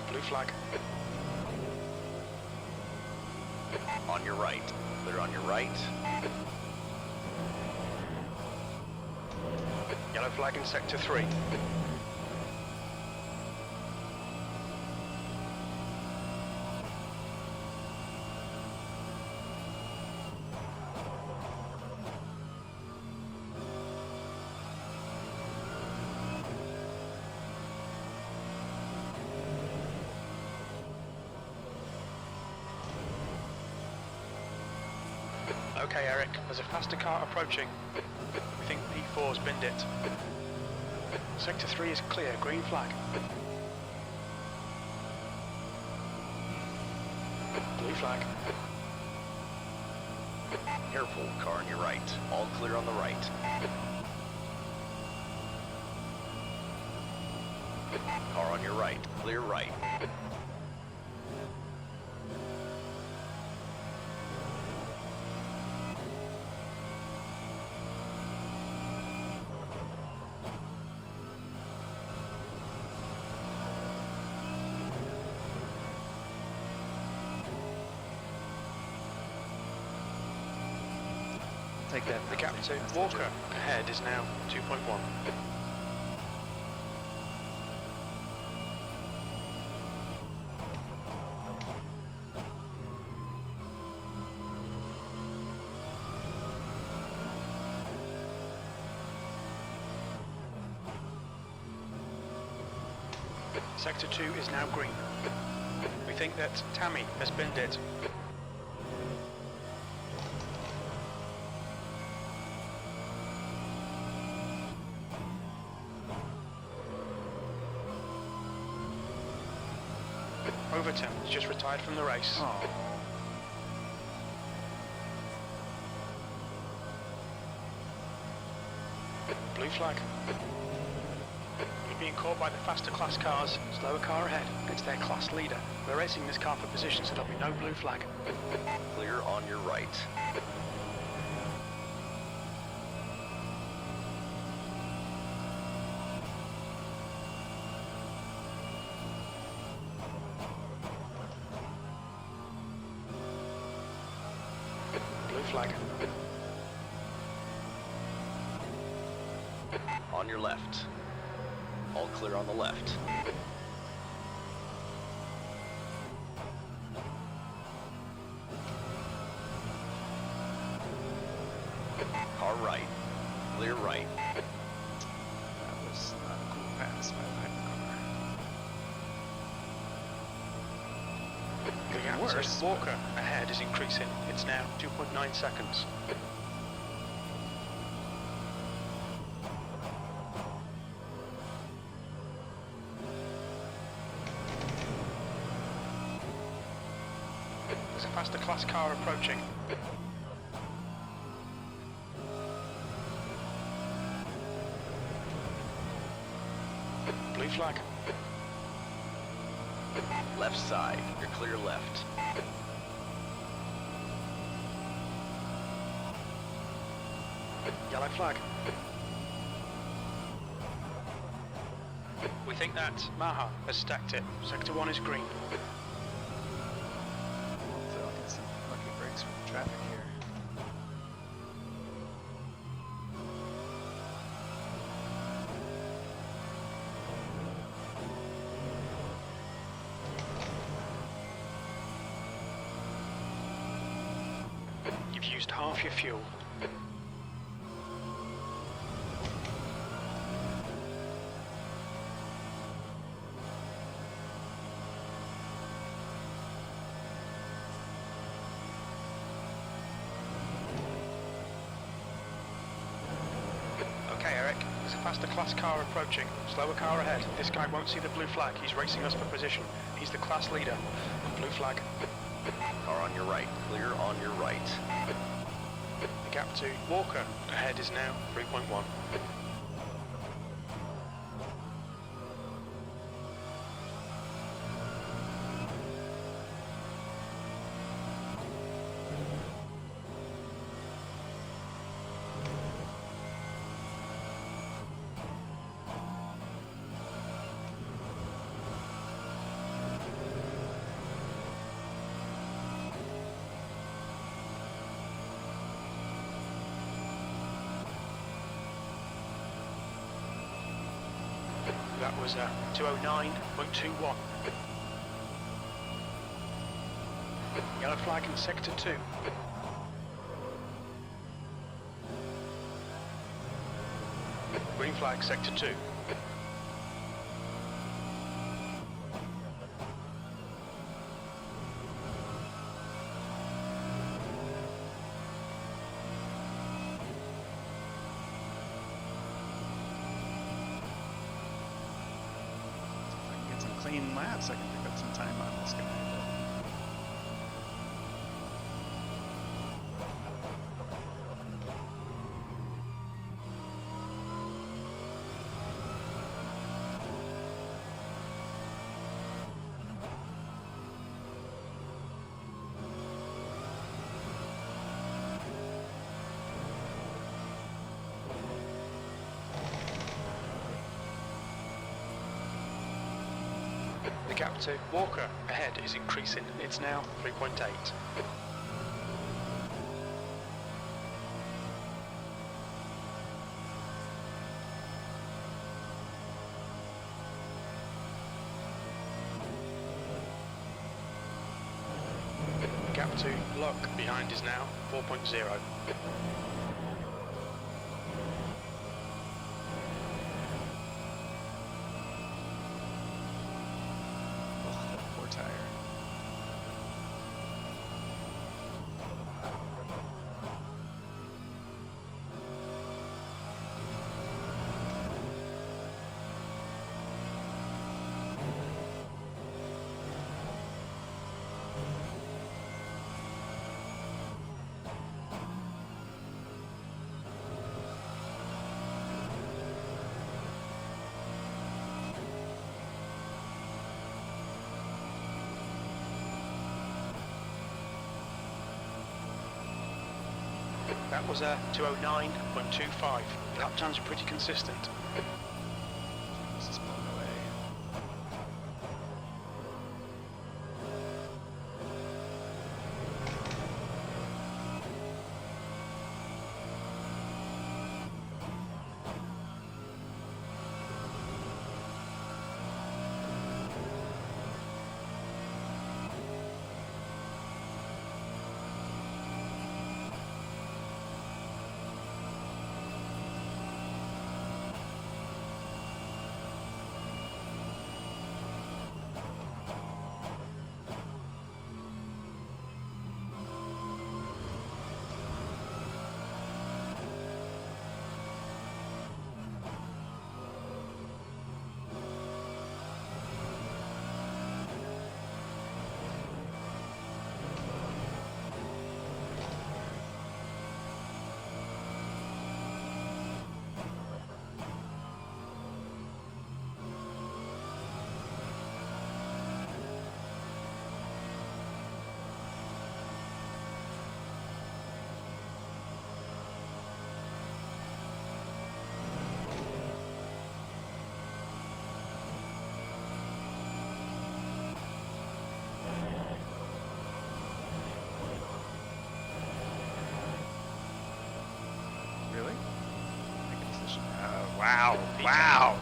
Blue flag. On your right. Clear on your right. Yellow flag in sector 3. Okay, Eric, there's a faster car approaching. We think P4's binned it. Sector 3 is clear, green flag. Blue flag. Careful, car on your right. All clear on the right. Car on your right. Clear right. Take that. The gap to Walker ahead is now 2.1. Sector 2 is now green. We think that Tammy has binned it. Overton has just retired from the race. Oh. Blue flag. You're being caught by the faster class cars. Slower car ahead. It's their class leader. We're racing this car for position, so there'll be no blue flag. Clear on your right. Blue flag. On your left. All clear on the left. Car right. Clear right. That was not a cool pass by the hypercar. The gap to Walker ahead is increasing. It's now 2.9 seconds. There's a faster class car approaching. Blue flag. Left side. You're clear left. Yellow flag. think that Maha has stacked it. Sector 1 is green. Hopefully I'll get some lucky breaks from the traffic here. You've used half your fuel. Okay, Eric, there's a faster class car approaching. Slower car ahead. This guy won't see the blue flag. He's racing us for position. He's the class leader. Blue flag. Car on your right. Clear on your right. The gap to Walker ahead is now 3.1. That was 209.21. Yellow flag in sector 2. Green flag sector 2. Clean laps, I can pick up some time on this guy. The gap to Walker ahead is increasing. It's now 3.8. Gap to Luck behind is now 4.0. Poor tire. That was 209.25. Lap times are pretty consistent. This is blown away. Wow. Wow.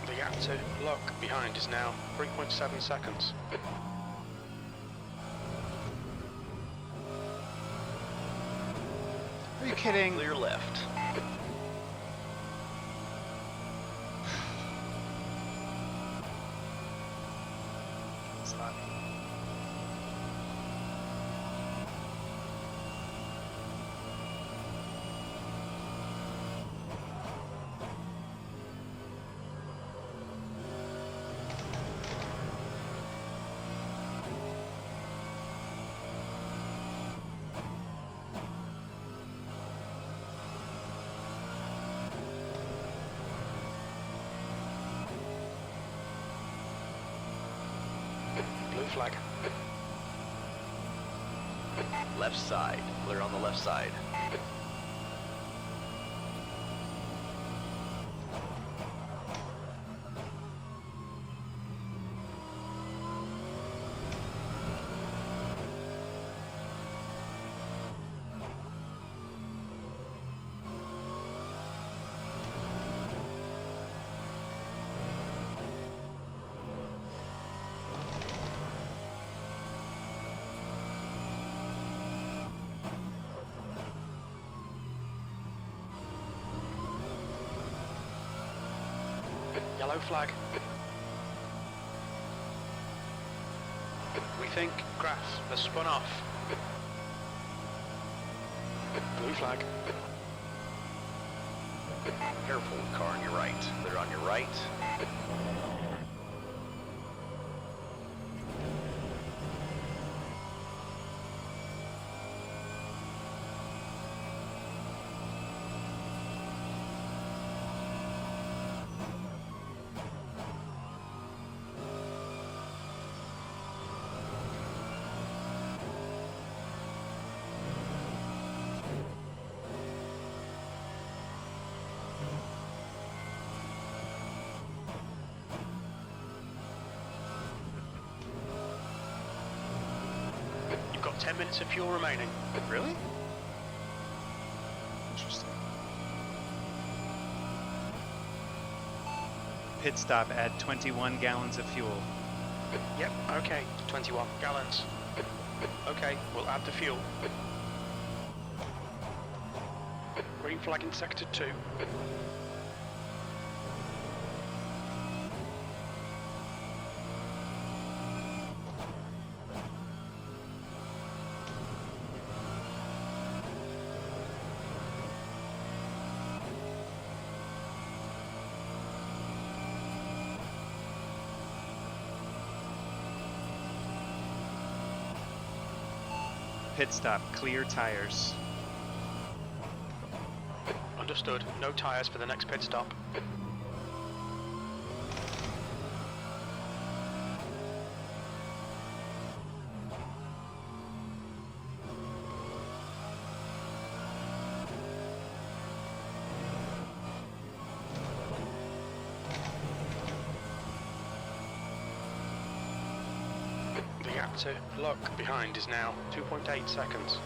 The gap to lock behind is now 3.7 seconds. Are you kidding? Clear left. Stop. Blue flag. Left side. Clear on the left side. Yellow flag. We think grass has spun off. Blue flag. Careful, car on your right. Clear on your right. You've got 10 minutes of fuel remaining. Really? Interesting. Pit stop at 21 gallons of fuel. Yep, okay, 21 gallons. Okay, we'll add the fuel. Green flag in sector 2. Pit stop, clear tires. Understood. No tyres for the next pit stop. The gap to lock behind is now 2.8 seconds.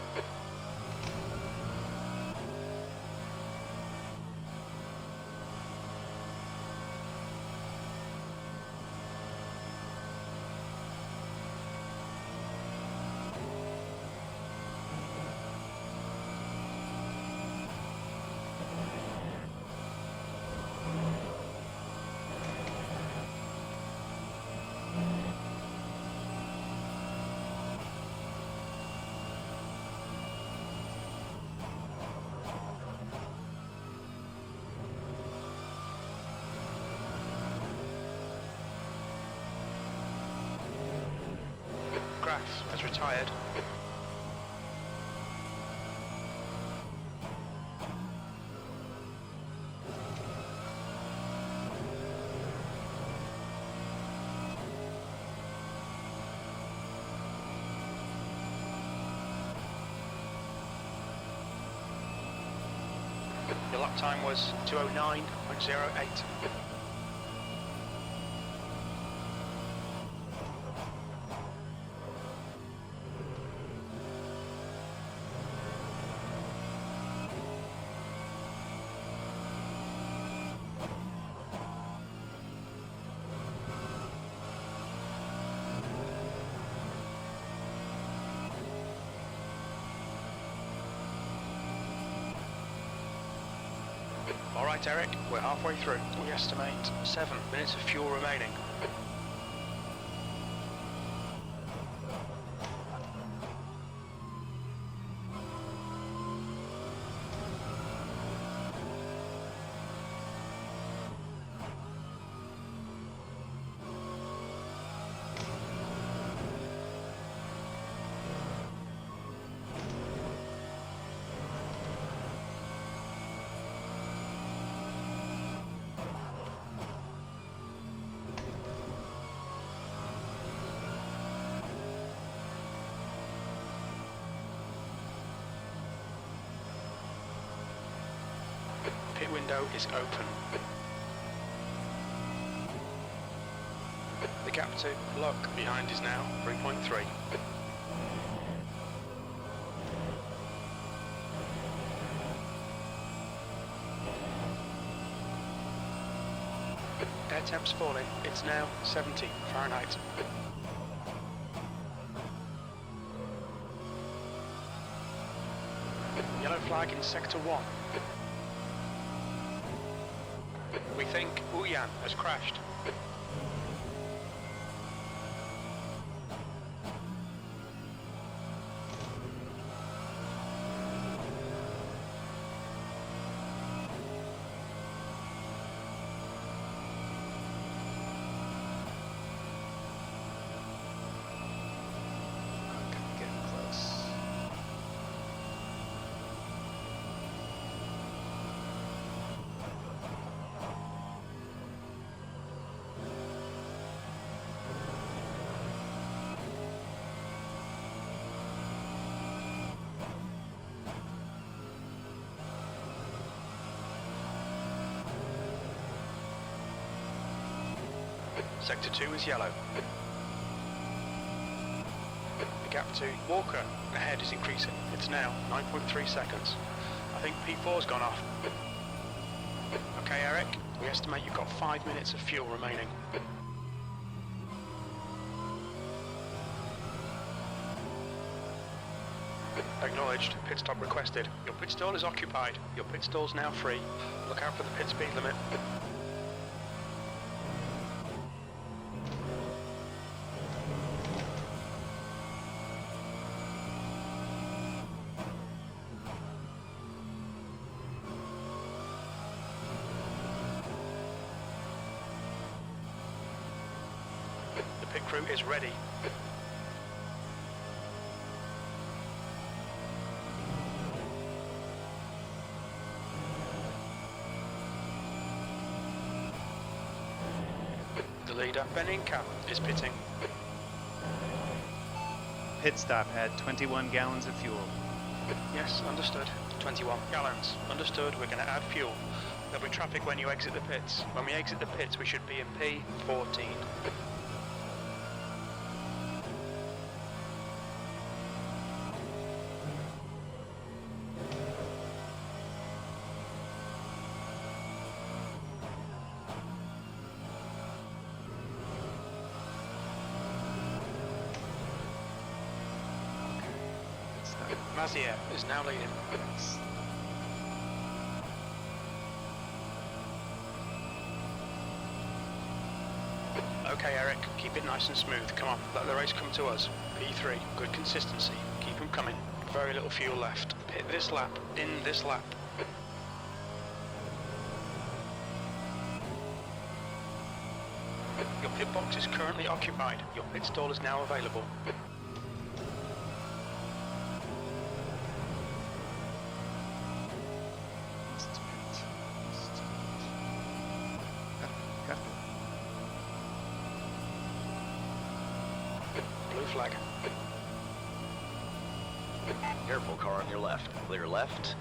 Grass has retired. The lap time was 2:09.08. Alright Eric, we're halfway through. We estimate 7 minutes of fuel remaining. Pit window is open. The gap to lock behind is now 3.3. Air temp's falling. It's now 70 Fahrenheit. Yellow flag in sector 1. We think Wuyan has crashed. Getting close. Sector 2 is yellow. The gap to Walker ahead is increasing. It's now 9.3 seconds. I think P4's gone off. Okay, Eric, we estimate you've got 5 minutes of fuel remaining. Acknowledged. Pit stop requested. Your pit stall is occupied. Your pit stall's now free. Look out for the pit speed limit. The pit crew is ready. The leader, Beninka, is pitting. Pit stop had 21 gallons of fuel. Yes, understood. 21 gallons. Understood, we're going to add fuel. There'll be traffic when you exit the pits. When we exit the pits, we should be in P14. Mazier is now leading. Okay, Eric, keep it nice and smooth. Come on, let the race come to us. P3, good consistency. Keep them coming. Very little fuel left. Pit this lap, in this lap. Your pit box is currently occupied. Your pit stall is now available. Blue flag. Careful, car on your left. Clear left.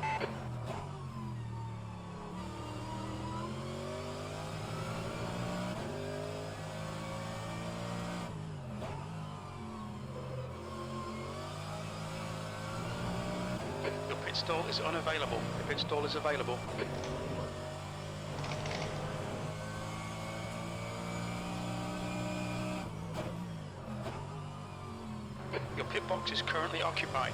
stall is unavailable. The pit stall is available. Your pit box is currently occupied.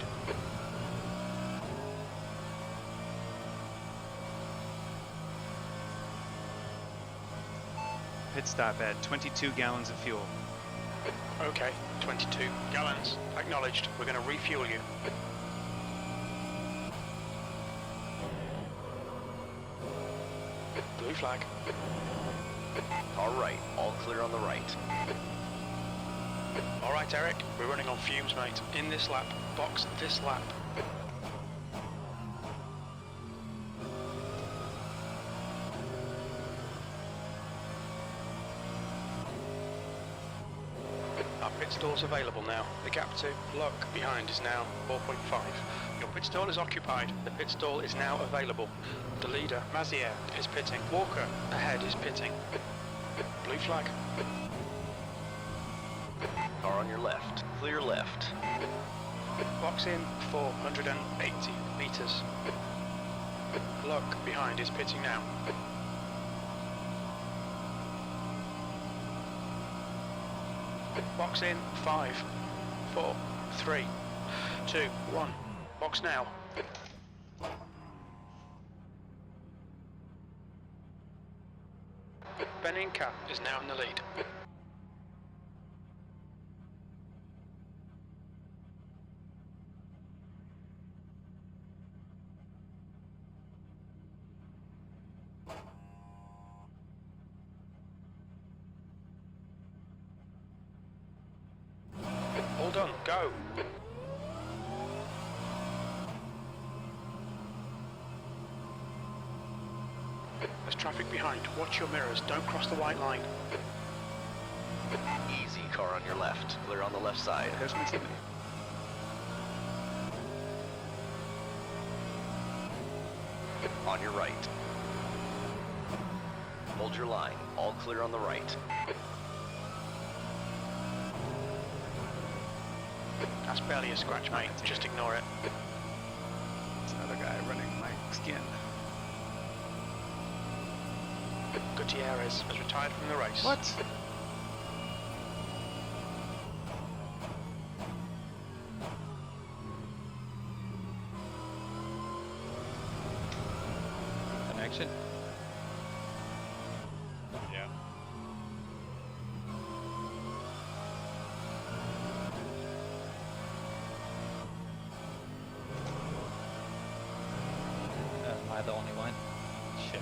Pit stop at 22 gallons of fuel. Okay, 22 gallons. Acknowledged. We're going to refuel you. Blue flag. Alright, all clear on the right. Alright, Eric, we're running on fumes, mate. In this lap. Box this lap. Our pit stall's available now. The gap to lock behind is now 4.5. Your pit stall is occupied. The pit stall is now available. The leader, Mazier, is pitting. Walker, ahead, is pitting. Blue flag. Car on your left. Clear left. Box in 480 meters. Lock behind is pitting now. Box in 5, 4, 3, 2, 1. Box now. Beninka is now in the lead. All done, go. There's traffic behind. Watch your mirrors. Don't cross the white line. Easy, car on your left. Clear on the left side. There's my teammate. On your right. Hold your line. All clear on the right. That's barely a scratch, mate. Just ignore it. There's another guy running my skin. Gutierrez has retired from the race. What? Connection? Yeah. Am I the only one? Shit.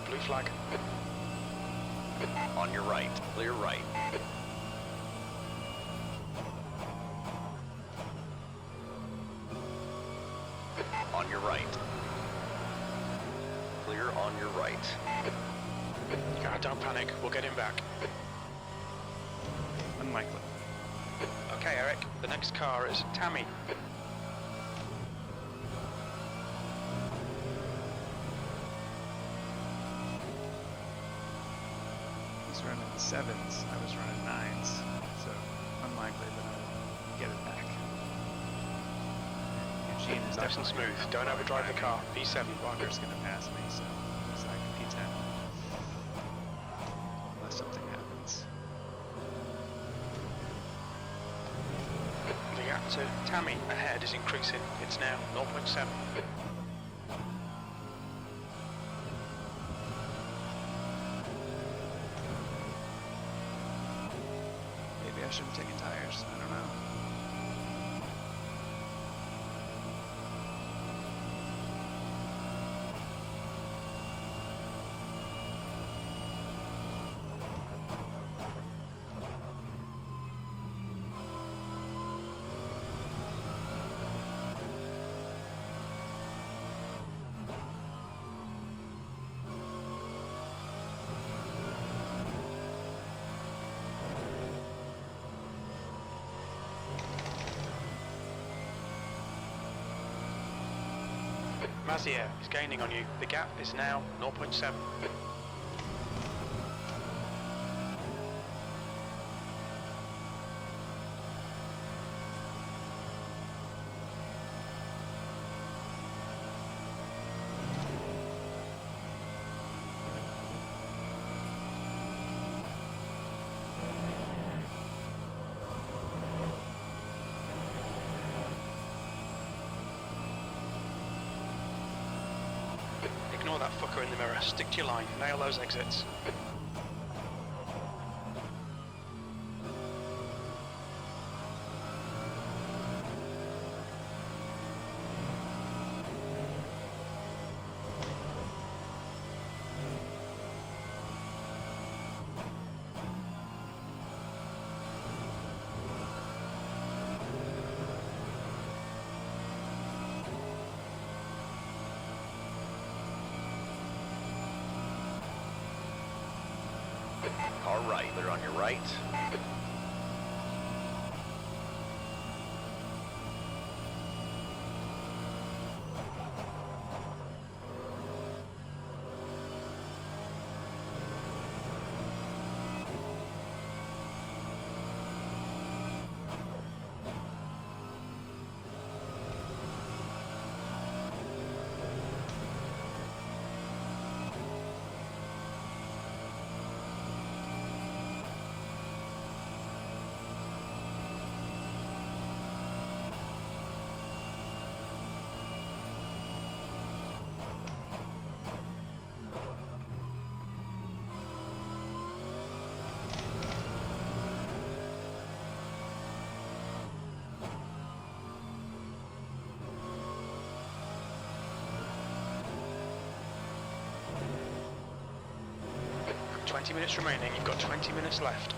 Blue flag. On your right. Clear right. On your right. Clear on your right. Don't panic. We'll get him back. Unlikely. Okay, Eric. The next car is Tammy. He's running 7s. I was running 9s. So unlikely that I'll get it back. Eugene is Nice and definitely smooth. Don't overdrive the car. P7. Walker's gonna pass me, so it's like P10. Unless something happens. The gap to Tammy ahead is increasing. It's now 0.7. Maybe I should have taken tires. I don't know. Mazier is gaining on you. The gap is now 0.7. Ignore that fucker in the mirror. Stick to your line. Nail those exits. Car right, they're on your right. Minutes remaining. You've got 20 minutes left.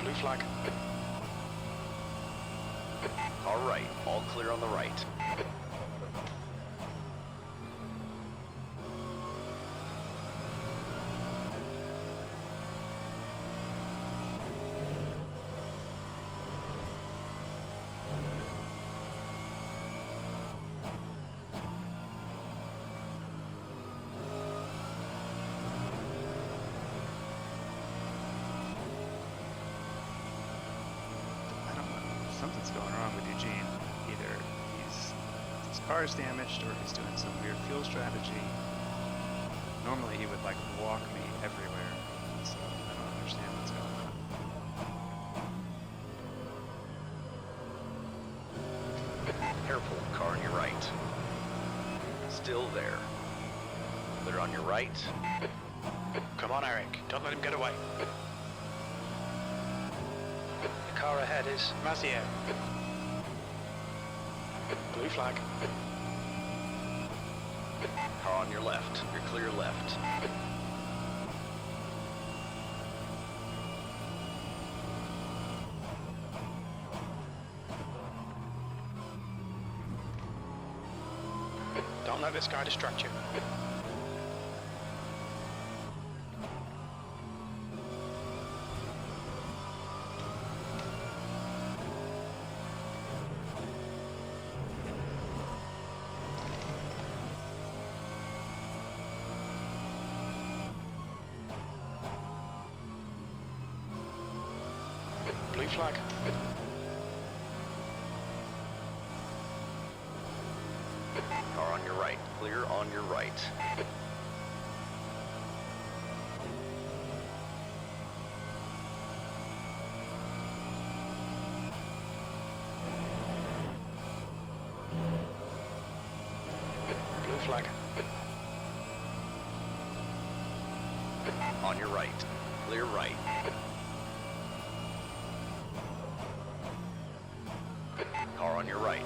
Blue flag. All right, all clear on the right. Something's going wrong with Eugene. Either his car is damaged or he's doing some weird fuel strategy. Normally he would like walk me everywhere, so I don't understand what's going on. Careful, car on your right. Still there. They're on your right. Come on, Eric. Don't let him get away. The car ahead is Mazier. Blue flag. Car on your left. You're clear left. Don't let this guy distract you. Blue flag. Car on your right. Clear on your right. Blue flag. On your right. Clear right. Car on your right.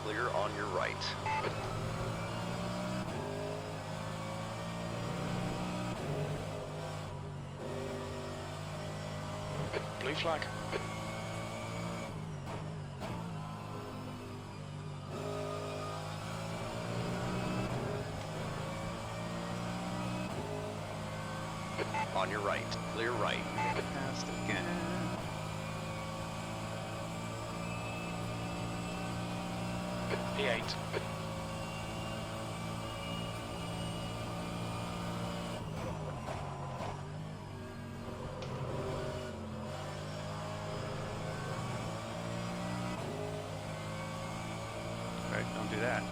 Clear on your right. Blue flag. On your right. Clear right. Passed again. P8. Right, don't do that.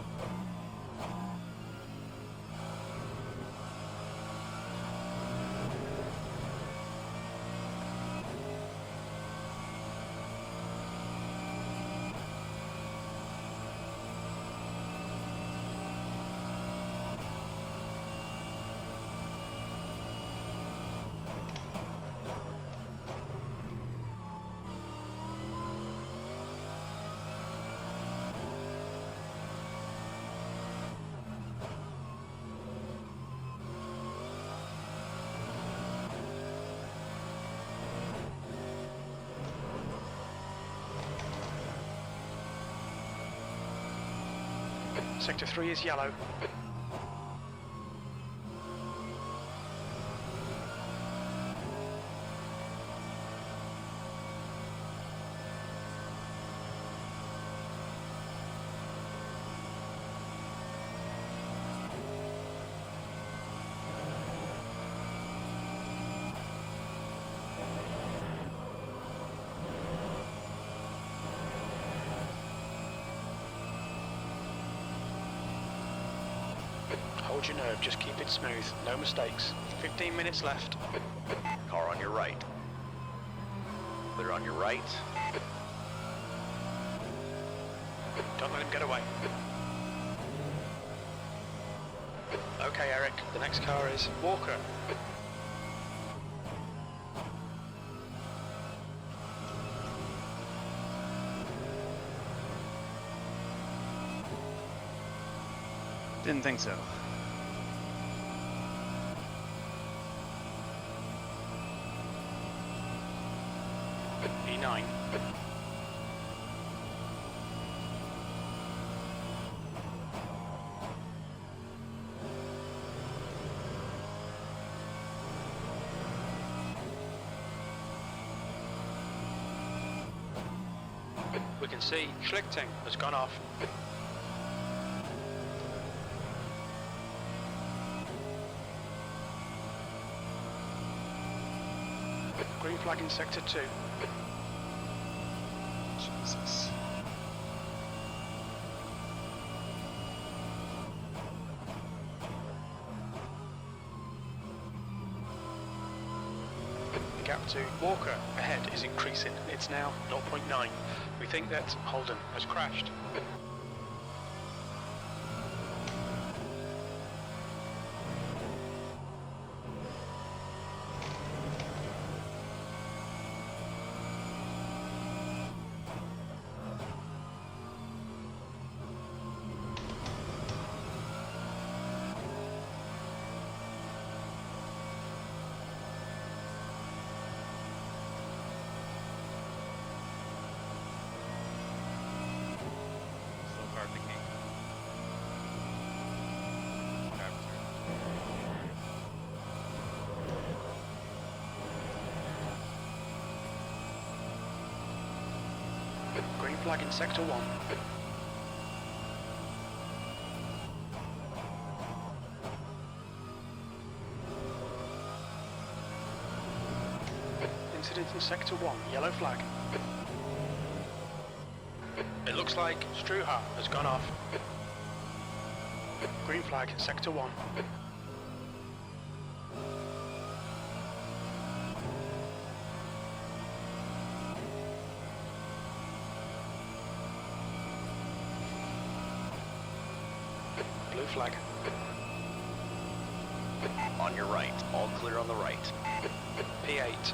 Sector 3 is yellow. Hold your nerve, just keep it smooth, no mistakes. 15 minutes left. Car on your right. Clear on your right. Don't let him get away. Okay, Eric, the next car is Walker. Didn't think so. E9. We can see Schlichting has gone off. Green flag in sector 2. Jesus. The gap to Walker ahead is increasing. It's now 0.9. We think that Holden has crashed. Slow car in the king. Green flag in sector 1. Incident in sector 1, yellow flag. It looks like Struha has gone off. Green flag, sector 1. Blue flag. On your right. All clear on the right. P8.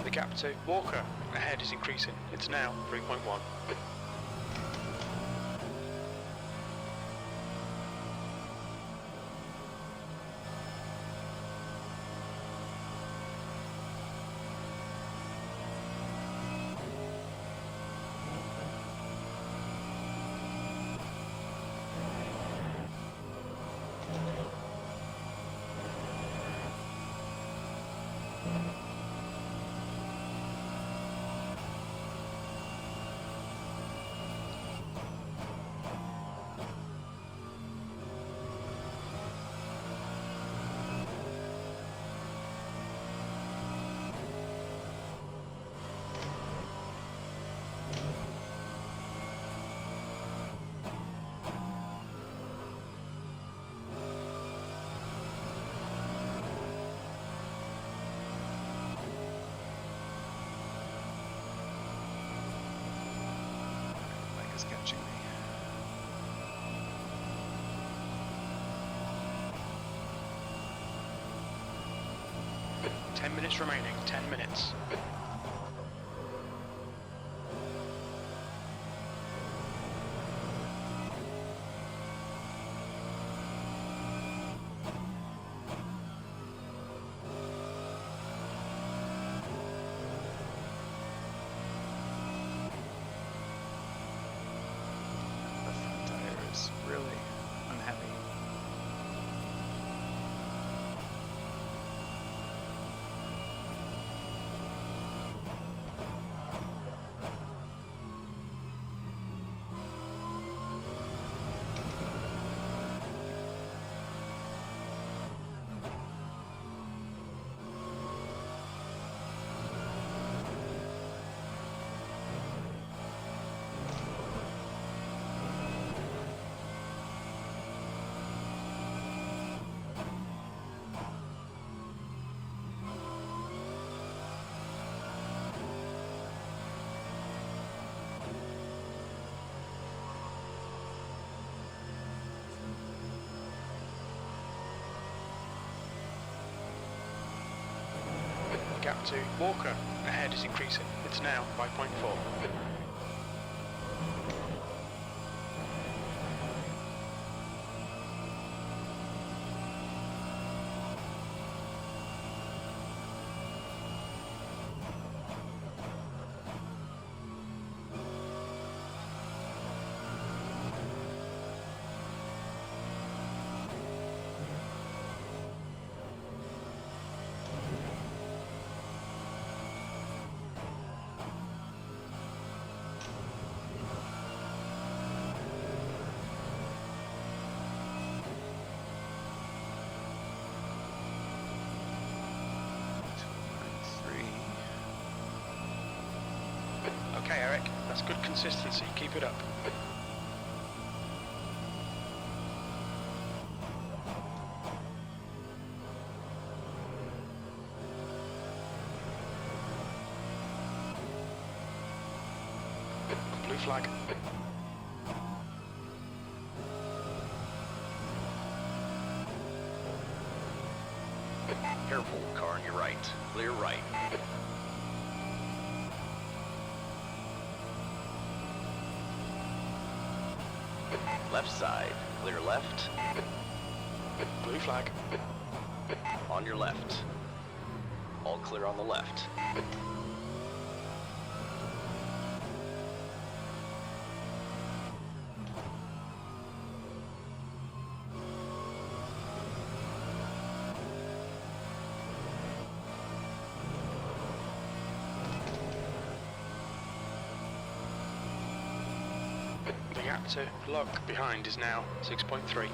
The gap to Walker ahead is increasing. It's now 3.1. Like is catching me. Ten minutes remaining. 10 minutes. The front tire is really unheavy. The gap to Walker ahead is increasing. It's now 5.4. Okay, Eric, that's good consistency. Keep it up. Blue flag. Careful, car on your right. Clear right. Left side. Clear left. Blue flag. On your left. All clear on the left. The gap to Luck behind is now 6.3.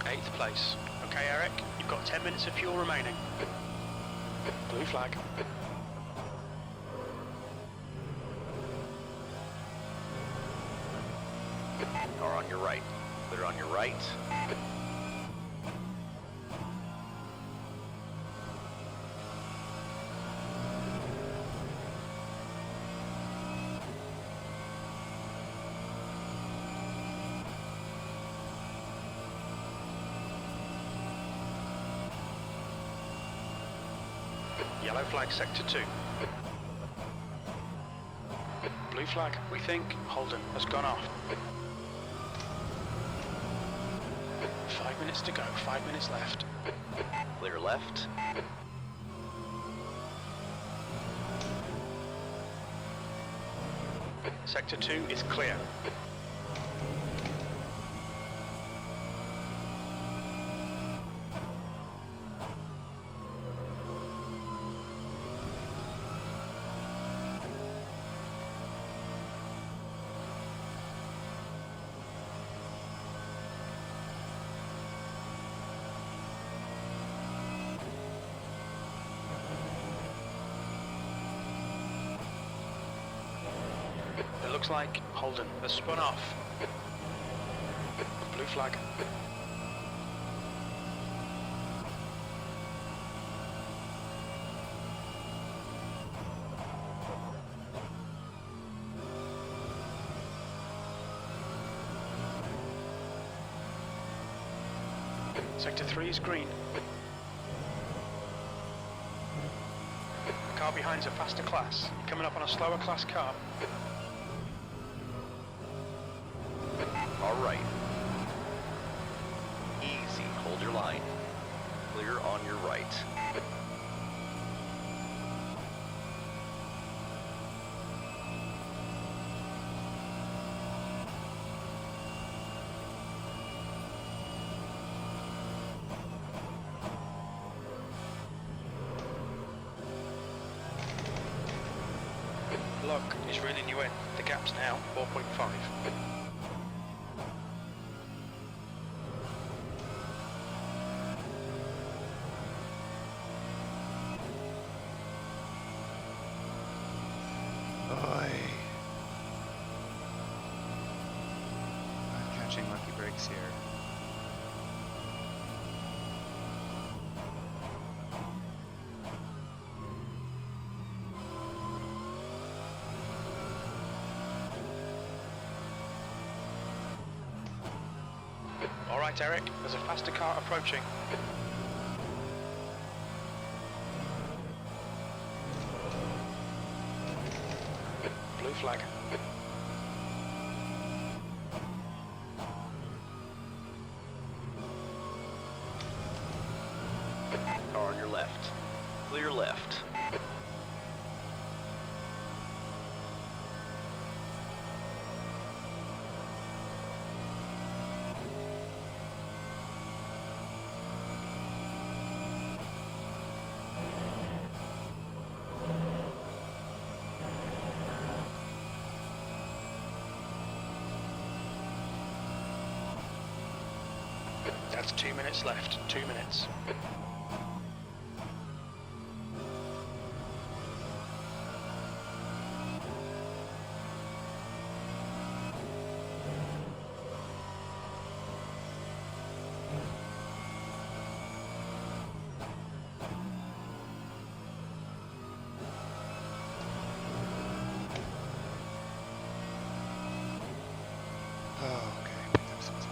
8th place. Okay, Eric, you've got 10 minutes of fuel remaining. Blue flag. Car on your right. Clear on your right. Yellow flag, sector 2. Blue flag, we think Holden has gone off. 5 minutes to go, 5 minutes left. Clear left. Sector 2 is clear. It looks like Holden has spun off. Blue flag. Sector 3 is green. The car behind's a faster class. You're coming up on a slower class car. All right. Easy, hold your line. Clear on your right. Luck is reeling you in. The gap's now 4.5. I'm catching lucky breaks here. All right, Eric, there's a faster car approaching. Blue flag. Car on your left. Clear left. That's 2 minutes left. 2 minutes. Oh, okay. Picked up some time.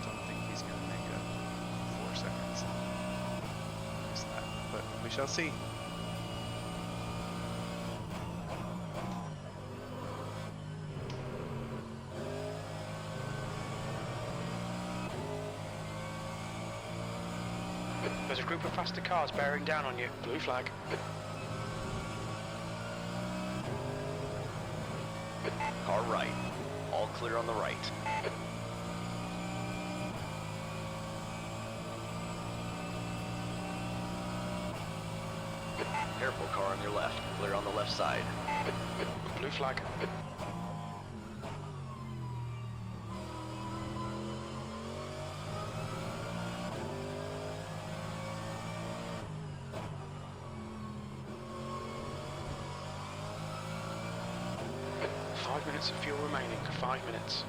Don't think he's gonna make up 4 seconds. Guess not, but we shall see. There's a group of faster cars bearing down on you. Blue flag. Car right. All clear on the right. Careful, car on your left. Clear on the left side. Blue flag. 5 minutes of fuel remaining. 5 minutes.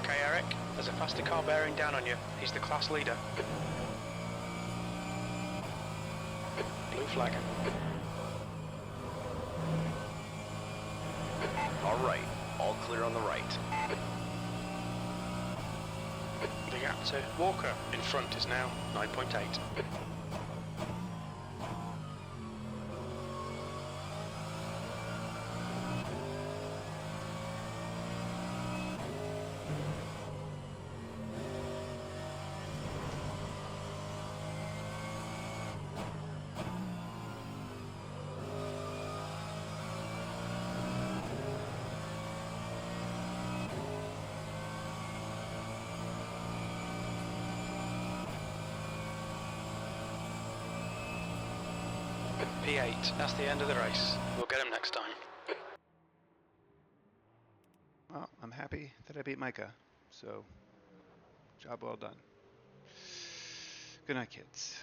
Okay, Eric, there's a faster car bearing down on you. He's the class leader. Blue flag. All right, all clear on the right. The gap to Walker in front is now 9.8. P8, that's the end of the race. We'll get him next time. Well, I'm happy that I beat Micah, so job well done. Good night, kids.